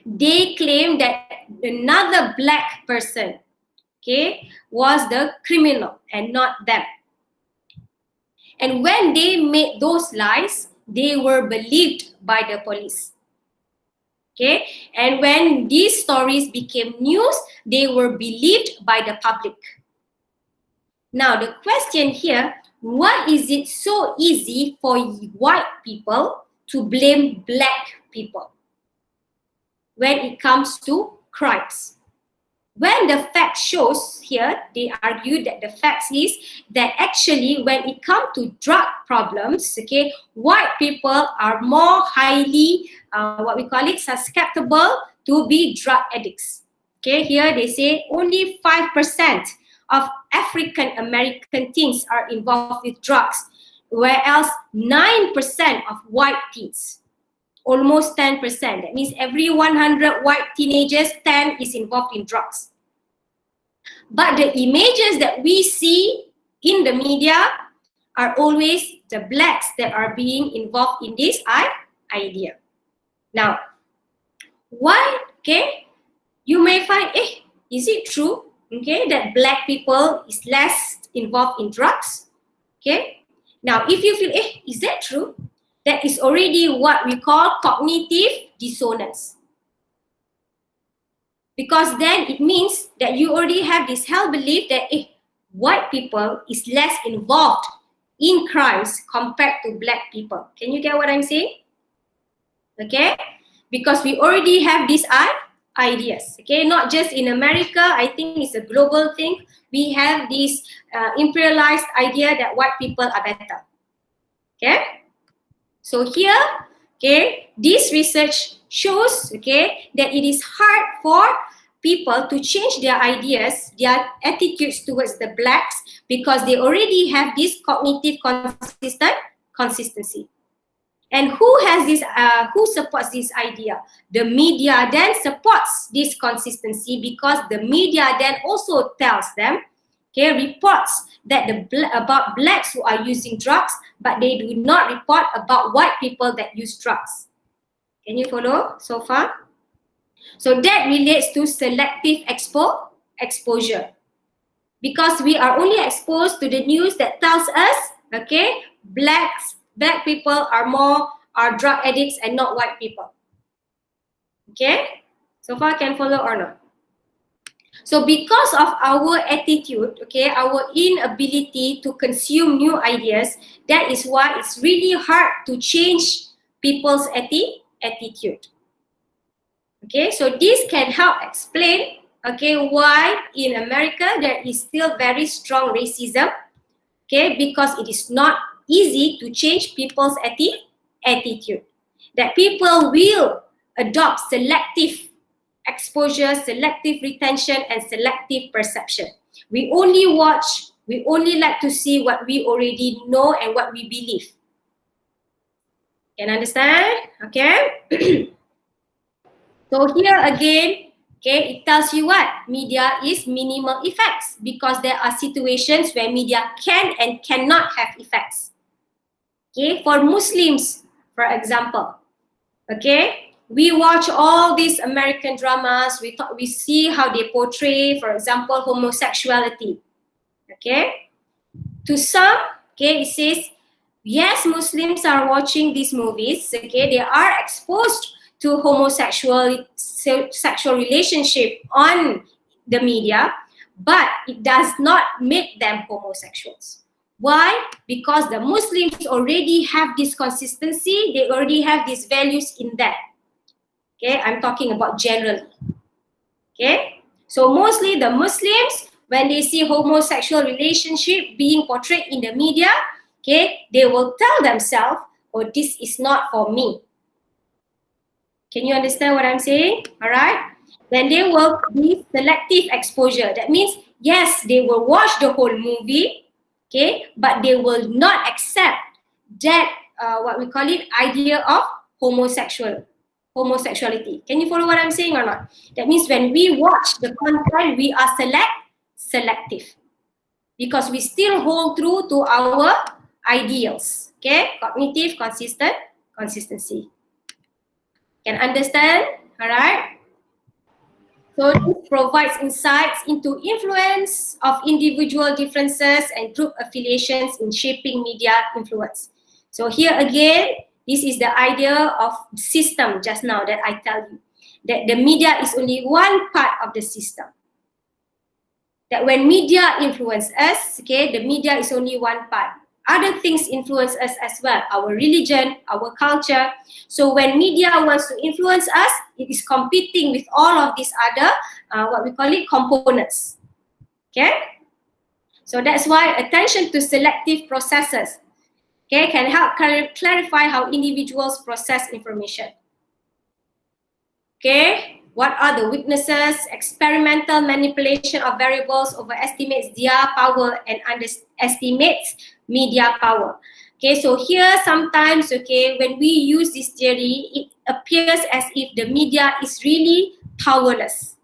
They claimed that another black person, okay, was the criminal and not them. And when they made those lies, they were believed by the police. Okay, and when these stories became news, they were believed by the public. Now, the question here, why is it so easy for white people to blame black people when it comes to crimes? When the fact shows here, they argue that the fact is that actually when it comes to drug problems, okay, white people are more highly, susceptible to be drug addicts. Okay, here they say only 5% of African American teens are involved with drugs, whereas 9% of white teens. Almost 10%. That means every 100 white teenagers, 10 is involved in drugs. But the images that we see in the media are always the blacks that are being involved in this idea. Now, why, okay, you may find, is it true, okay, that black people is less involved in drugs? Okay, now if you feel, is that true? That is already what we call cognitive dissonance. Because then it means that you already have this held belief that white people is less involved in crimes compared to black people. Can you get what I'm saying? Okay. because we already have these ideas, okay? Not just in America, I think it's a global thing. We have this imperialized idea that white people are better, okay? So here, okay, this research shows, okay, that it is hard for people to change their ideas, their attitudes towards the blacks, because they already have this cognitive consistency. And who has this? Who supports this idea? The media then supports this consistency, because the media then also tells them, okay, reports that about blacks who are using drugs, but they do not report about white people that use drugs. Can you follow so far? So that relates to selective exposure, because we are only exposed to the news that tells us, okay, black people are drug addicts and not white people. Okay, so far can follow or not? So because of our attitude, okay, our inability to consume new ideas, that is why it's really hard to change people's attitude. Okay, so this can help explain, okay, why in America there is still very strong racism, okay, because it is not easy to change people's attitude. That people will adopt selective exposure, selective retention, and selective perception. We only like to see what we already know and what we believe. Can understand? Okay. So here again, okay, it tells you what? Media is minimal effects, because there are situations where media can and cannot have effects. Okay, for Muslims, for example, okay, we watch all these American dramas, we see how they portray, for example, homosexuality. Okay, to some, okay, it says, yes, Muslims are watching these movies, okay, they are exposed to sexual relationship on the media, but it does not make them homosexuals. Why? Because the Muslims already have this consistency, they already have these values in them. Okay, I'm talking about generally. Okay, so mostly the Muslims, when they see homosexual relationship being portrayed in the media, okay, they will tell themselves, oh, this is not for me. Can you understand what I'm saying? All right. Then they will be selective exposure. That means, yes, they will watch the whole movie, okay, but they will not accept that, what we call it, idea of homosexuality. Can you follow what I'm saying or not? That means when we watch the content, we are selective, because we still hold true to our ideals, okay, cognitive consistency. Can understand? All right. So this provides insights into influence of individual differences and group affiliations in shaping media influence. So here again, this is the idea of system just now that I tell you, that the media is only one part of the system. That when media influence us, okay, the media is only one part. Other things influence us as well, our religion, our culture. So when media wants to influence us, it is competing with all of these other, what we call it, components. Okay? So that's why attention to selective processes, okay, can help clarify how individuals process information. Okay? What are the weaknesses? Experimental manipulation of variables overestimates their power and underestimates media power. Okay, so here sometimes, okay, when we use this theory, it appears as if the media is really powerless.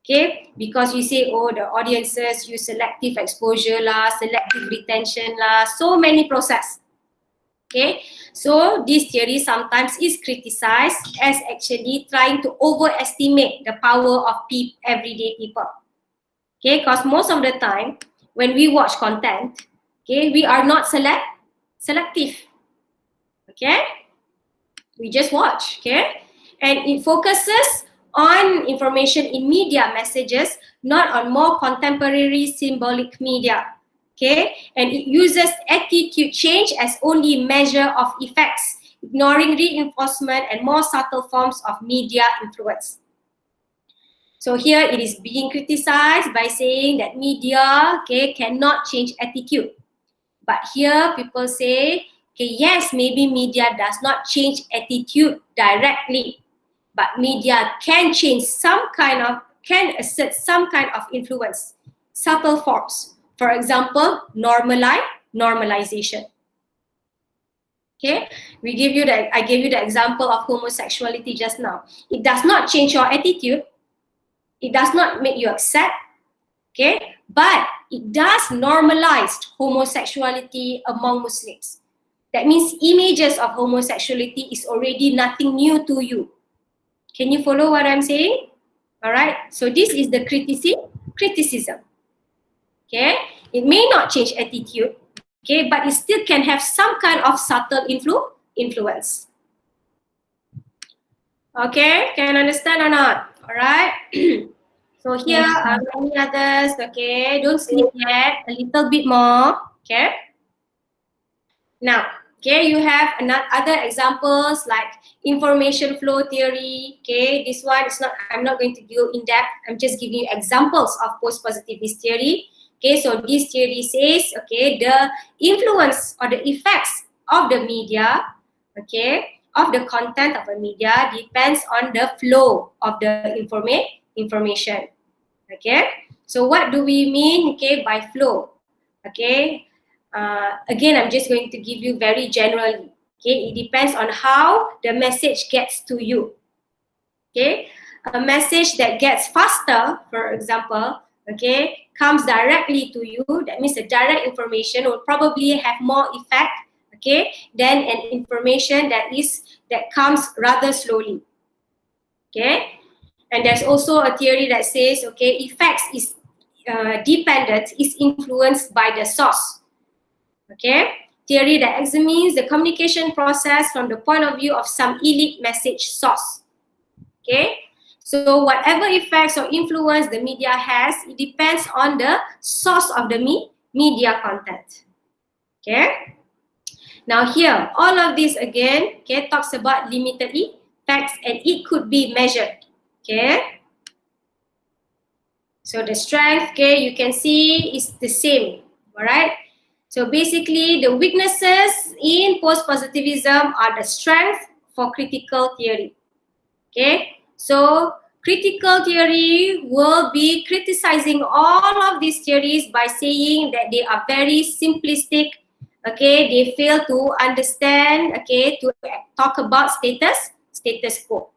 Okay, because you say, oh, the audiences use selective exposure lah, selective retention lah, so many process. Okay, so this theory sometimes is criticized as actually trying to overestimate the power of everyday people. Okay, because most of the time when we watch content, okay, we are not selective. Okay, we just watch. Okay, and it focuses on information in media messages, not on more contemporary symbolic media. Okay, and it uses attitude change as only measure of effects. ignoring reinforcement and more subtle forms of media influence. So here it is being criticized by saying that media, okay, cannot change attitude. But here people say, okay, yes, maybe media does not change attitude directly, but media can change can assert some kind of influence, subtle forms. For example, normalization. Okay, I gave you the example of homosexuality just now. It does not change your attitude. It does not make you accept. Okay, but it does normalize homosexuality among Muslims. That means images of homosexuality is already nothing new to you. Can you follow what I'm saying? All right. So this is the criticism. Okay. It may not change attitude. Okay, but it still can have some kind of subtle influence. Okay, can understand or not? All right. So here are many others. Okay, don't sleep yet. A little bit more. Okay. Now, okay, you have other examples like information flow theory. Okay, this one is not. I'm not going to go in depth. I'm just giving you examples of post-positivist theory. Okay, so this theory says, okay, the influence or the effects of the media, okay, of the content of the media depends on the flow of the information. Okay, so what do we mean, okay, by flow? Okay, again, I'm just going to give you very generally. Okay, it depends on how the message gets to you. Okay, a message that gets faster, for example, okay, comes directly to you. That means the direct information will probably have more effect, okay, than an information that comes rather slowly. Okay, and there's also a theory that says, okay, effects is dependent, is influenced by the source. Okay, theory that examines the communication process from the point of view of some elite message source. Okay, so whatever effects or influence the media has, it depends on the source of the media content. Okay, now here, all of this again, okay, talks about limited effects and it could be measured. Okay, so the strength, okay, you can see is the same. All right. So basically, the weaknesses in post-positivism are the strength for critical theory. Okay, so critical theory will be criticizing all of these theories by saying that they are very simplistic. Okay, they fail to understand. Okay, to talk about status quo.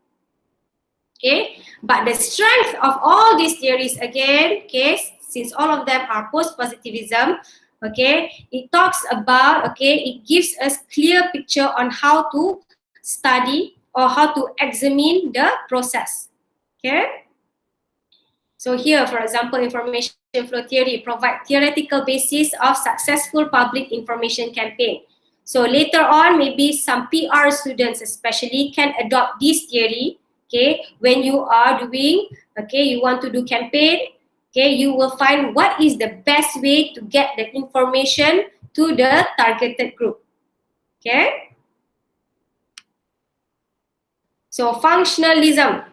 Okay, but the strength of all these theories again, okay, since all of them are post-positivism, okay, it talks about, okay, it gives us clear picture on how to study or how to examine the process. Okay, so here, for example, information flow theory provide theoretical basis of successful public information campaign. So later on, maybe some PR students especially can adopt this theory. Okay, when you are doing, okay, you want to do campaign, okay, you will find what is the best way to get the information to the targeted group. Okay, so functionalism.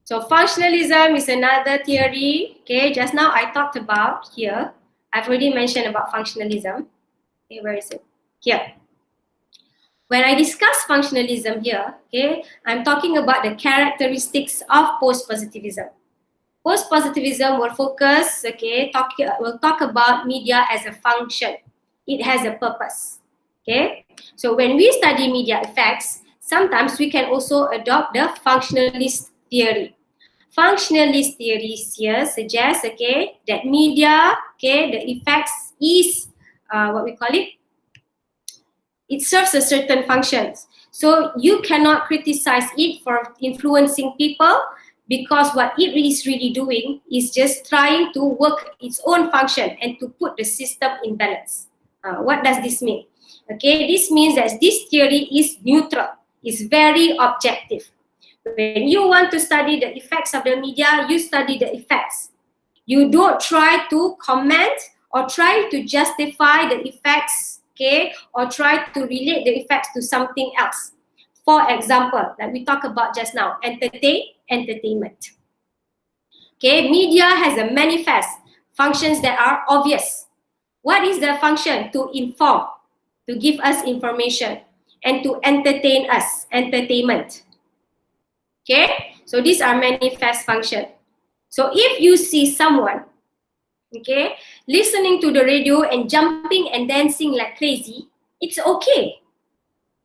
So functionalism is another theory. Okay, just now I talked about here. I've already mentioned about functionalism. Okay, where is it? Here. When I discuss functionalism here, okay, I'm talking about the characteristics of post-positivism. Post-positivism will focus, okay, will talk about media as a function. It has a purpose. Okay, so when we study media effects, sometimes we can also adopt the functionalist theory. Functionalist theories here suggest, okay, that media, okay, the effects is what we call it. It serves a certain functions. So you cannot criticize it for influencing people because what it is really doing is just trying to work its own function and to put the system in balance. What does this mean? Okay, this means that this theory is neutral, it's very objective. When you want to study the effects of the media, you study the effects. You don't try to comment or try to justify the effects, okay, or try to relate the effects to something else. For example, like we talked about just now, entertainment. Okay, media has a manifest functions that are obvious. What is the function? To inform, to give us information, and to entertain us, entertainment. Okay, so these are manifest function. So if you see someone, okay, listening to the radio and jumping and dancing like crazy, it's okay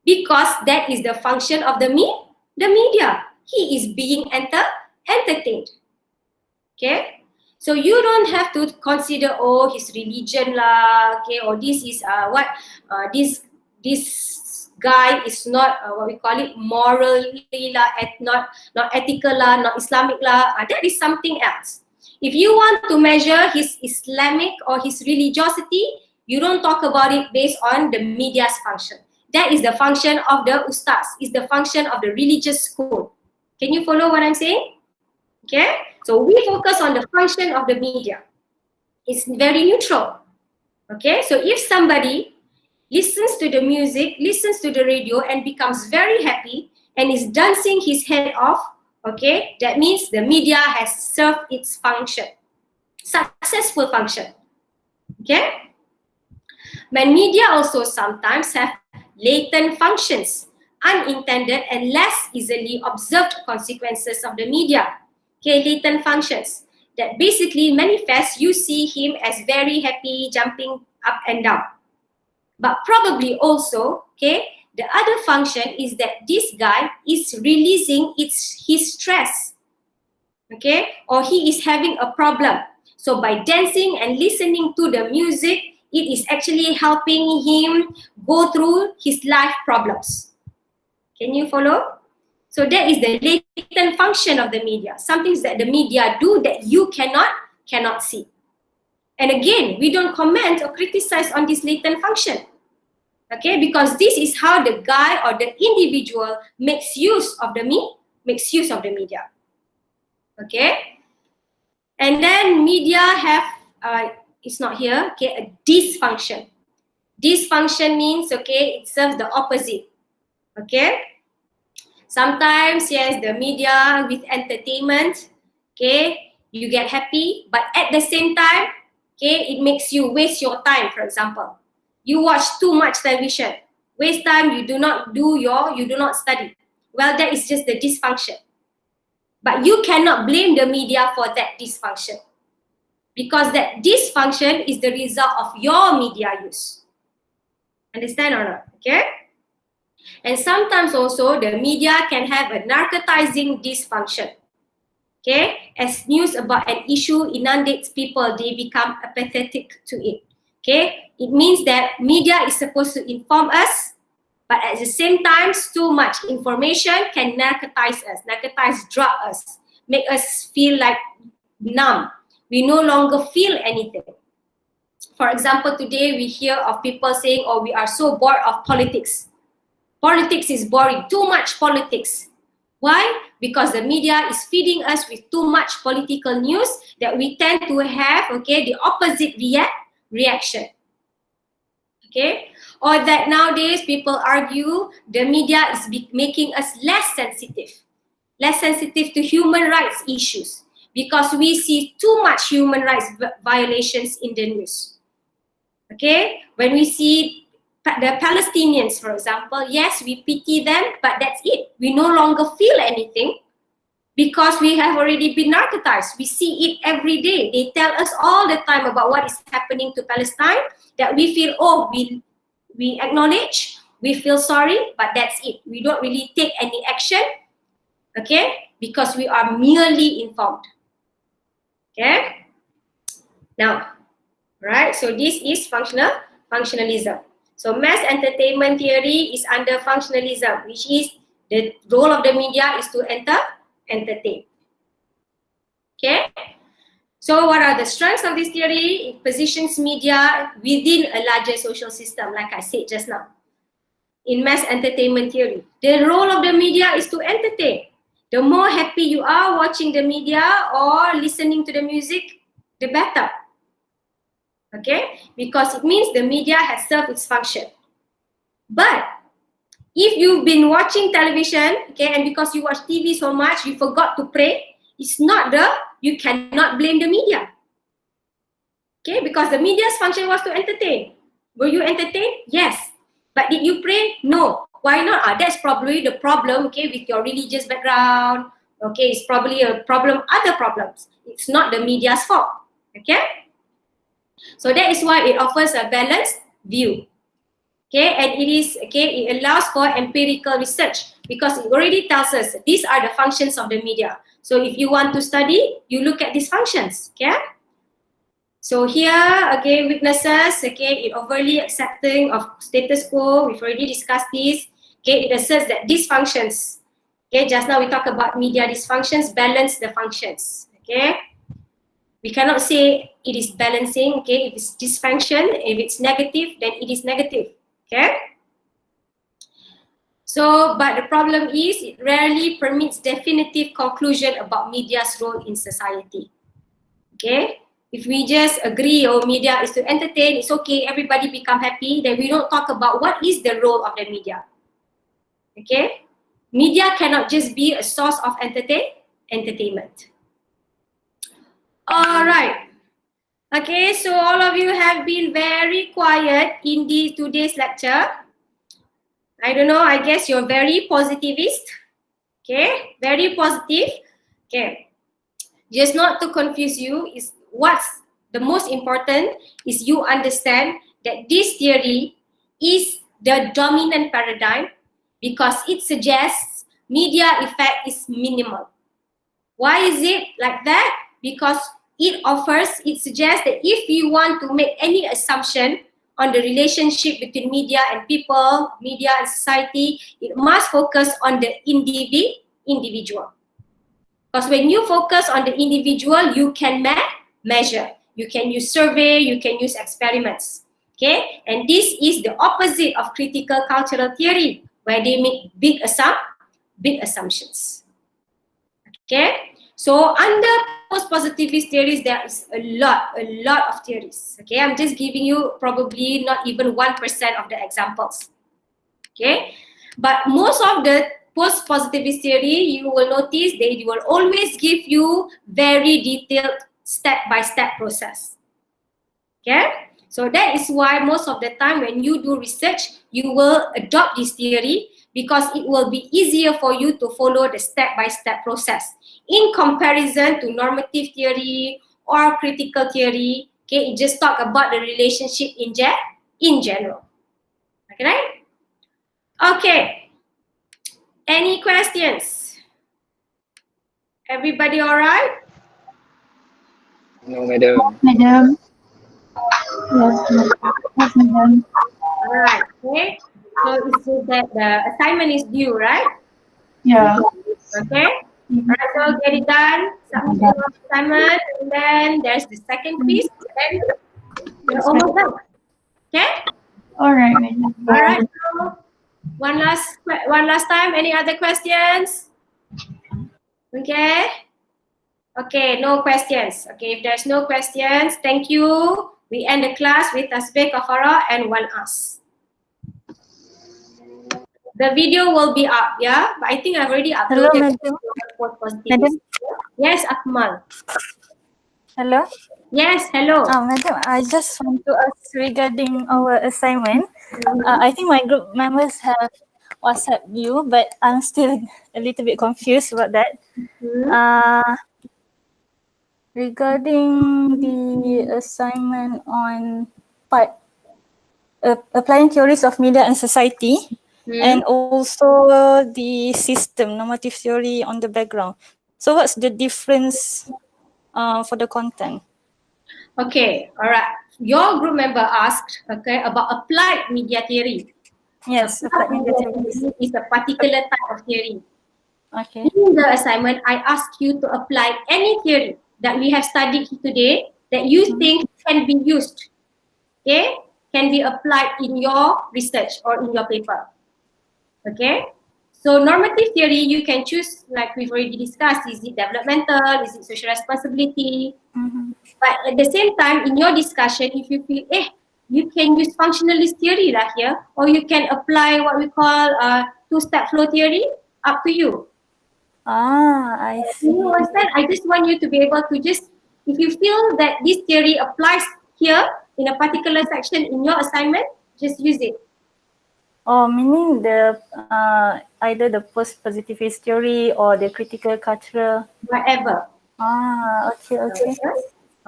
because that is the function of the media. He is being entertained. Okay, so you don't have to consider, oh, his religion lah, okay, or this is this guy is not what we call it morally lah, not ethical lah, not Islamic lah. That is something else. If you want to measure his Islamic or his religiosity, you don't talk about it based on the media's function. That is the function of the ustaz, is the function of the religious school. Can you follow what I'm saying? Okay, so we focus on the function of the media. It's very neutral. Okay, so if somebody listens to the music, listens to the radio and becomes very happy and is dancing his head off, okay, that means the media has served its function, successful function. Okay, but media also sometimes have latent functions, unintended and less easily observed consequences of the media. Okay, latent functions that basically manifest, you see him as very happy, jumping up and down. But probably also, okay, the other function is that this guy is releasing his stress, okay, or he is having a problem. So by dancing and listening to the music, it is actually helping him go through his life problems. Can you follow? So that is the latent function of the media, something that the media do that you cannot see. And again, we don't comment or criticize on this latent function, okay, because this is how the guy or the individual makes use of the media, okay. And then media have it's not here, okay, a dysfunction. Dysfunction means, okay, it serves the opposite, okay. Sometimes, yes, the media with entertainment, okay, you get happy, but at the same time, okay, it makes you waste your time. For example, you watch too much television, waste time, you do not study. Well, that is just the dysfunction. But you cannot blame the media for that dysfunction, because that dysfunction is the result of your media use. Understand or not? Okay? And sometimes also the media can have a narcotizing dysfunction. Okay, as news about an issue inundates people, they become apathetic to it. Okay, it means that media is supposed to inform us, but at the same time, too much information can narcotize drug us, make us feel like numb. We no longer feel anything. For example, today we hear of people saying, oh, we are so bored of politics. Politics is boring, too much politics. Why? Because the media is feeding us with too much political news that we tend to have, okay, the opposite reaction. Okay? Or that nowadays people argue the media is making us less sensitive to human rights issues because we see too much human rights violations in the news. Okay? When we see the Palestinians, for example, yes, we pity them, but that's it. We no longer feel anything because we have already been narcotized. We see it every day. They tell us all the time about what is happening to Palestine, that we feel, oh, we acknowledge, we feel sorry, but that's it. We don't really take any action, okay, because we are merely informed. Okay? Now, right, so this is functionalism. So mass entertainment theory is under functionalism, which is the role of the media is to entertain. Okay? So what are the strengths of this theory? It positions media within a larger social system, like I said just now. In mass entertainment theory, the role of the media is to entertain. The more happy you are watching the media or listening to the music, the better. Okay, because it means the media has served its function. But if you've been watching television, okay, and because you watch TV so much, you forgot to pray, you cannot blame the media. Okay, because the media's function was to entertain. Were you entertained? Yes. But did you pray? No. Why not? That's probably the problem, okay, with your religious background. Okay, it's probably a problem, other problems. It's not the media's fault. Okay? So that is why it offers a balanced view. Okay, and it allows for empirical research because it already tells us these are the functions of the media. So if you want to study, you look at these functions. Okay? So here, again, weaknesses, okay, it overly accepting of status quo. We've already discussed this. Okay, it asserts that these functions, okay, just now we talk about media dysfunctions, balance the functions, okay. We cannot say it is balancing, okay, if it's dysfunction, if it's negative, then it is negative, okay. So, but the problem is it rarely permits definitive conclusion about media's role in society, okay. If we just agree, oh, media is to entertain, it's okay, everybody become happy, then we don't talk about what is the role of the media. Okay? Media cannot just be a source of entertainment. All right. Okay, so all of you have been very quiet in today's lecture. I don't know, I guess you're very positivist. Okay, very positive. Okay. Just not to confuse you, is what's the most important is you understand that this theory is the dominant paradigm because it suggests media effect is minimal. Why is it like that? Because it suggests that if you want to make any assumption on the relationship between media and people, media and society, it must focus on the individual. Because when you focus on the individual, you can measure. You can use survey, you can use experiments. Okay? And this is the opposite of critical cultural theory, where they make big assumptions. Okay? So under post-positivist theories, there is a lot of theories. Okay? I'm just giving you probably not even 1% of the examples. Okay? But most of the post-positivist theory, you will notice they will always give you very detailed step-by-step process. Okay? So that is why most of the time when you do research, you will adopt this theory because it will be easier for you to follow the step-by-step process in comparison to normative theory or critical theory. Okay, it just talk about the relationship in general. Okay, right? Okay. Any questions? Everybody all right? No, madam. Madam. Yes, madam. All right. Okay. So it's so that the assignment is due, right? Yeah. Okay. All right. So get it done. Submit your assignment, and then there's the second quiz. And we're almost done. Okay. All right, madam. All right. So one last time. Any other questions? Okay. Okay, no questions. Okay, if there's no questions, thank you. We end the class with tasbih, kafarah, and one as. The video will be up, yeah? But I think I've already uploaded. Hello, madam. Madam? Yes, Akmal. Hello? Yes, hello. Madam, I just want to ask regarding our assignment. I think my group members have WhatsApp you, but I'm still a little bit confused about that. Regarding the assignment on applying theories of media and society, and also the system, normative theory on the background. So what's the difference for the content? Okay, all right. Your group member asked, okay, about applied media theory. Yes, applied media theory is a particular type of theory. Okay. In the assignment, I ask you to apply any theory that we have studied today that you think can be used, okay, can be applied in your research or in your paper. Okay, So normative theory, you can choose, like we've already discussed, is it developmental, is it social responsibility? But at the same time, in your discussion, if you feel, you can use functionalist theory lah here, or you can apply what we call two-step flow theory, up to you. I see. You understand? I just want you to be able to just, if you feel that this theory applies here in a particular section in your assignment, just use it. Oh, meaning the either the post-positivist theory or the critical cultural. Whatever. Okay.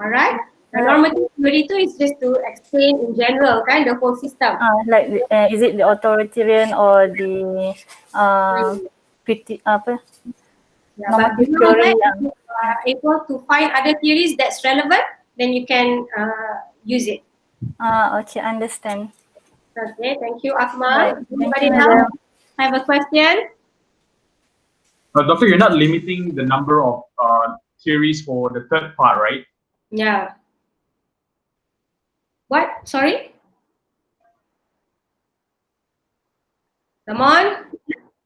Alright? The normative theory too is just to explain in general, kan, the whole system. Like is it the authoritarian or the Yeah, but normative beyond theory? that, if you are able to find other theories that's relevant, then you can use it. Okay, understand. Okay, thank you, Akmal. Right. Anybody Thank you, else have a question? Doctor, you're not limiting the number of theories for the third part, right? Yeah. What? Sorry? Come on.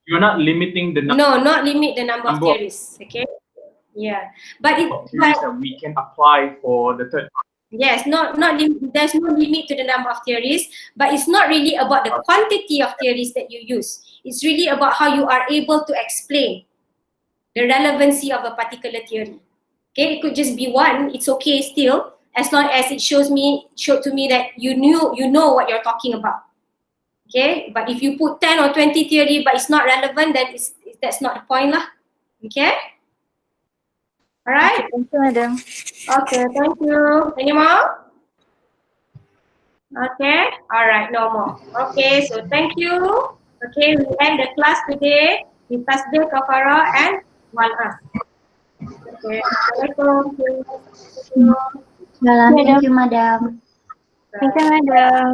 You're not limiting the number No, not limit the number of theories. Okay. Yeah, but it. of theories that we can apply for the third part. Yes, there's no limit to the number of theories, but it's not really about the quantity of theories that you use. It's really about how you are able to explain the relevancy of a particular theory. Okay, it could just be one, it's okay still, as long as it showed to me that you know what you're talking about. Okay, but if you put 10 or 20 theory but it's not relevant, then that's not the point lah. Okay? Alright? Thank you, madam. Okay, thank you. Any more? Okay, alright, no more. Okay, so thank you. Okay, we end the class today with Tasbih, Kafara, and Wal'as. Okay, Assalamualaikum. Thank you, madam. Thank you, madam.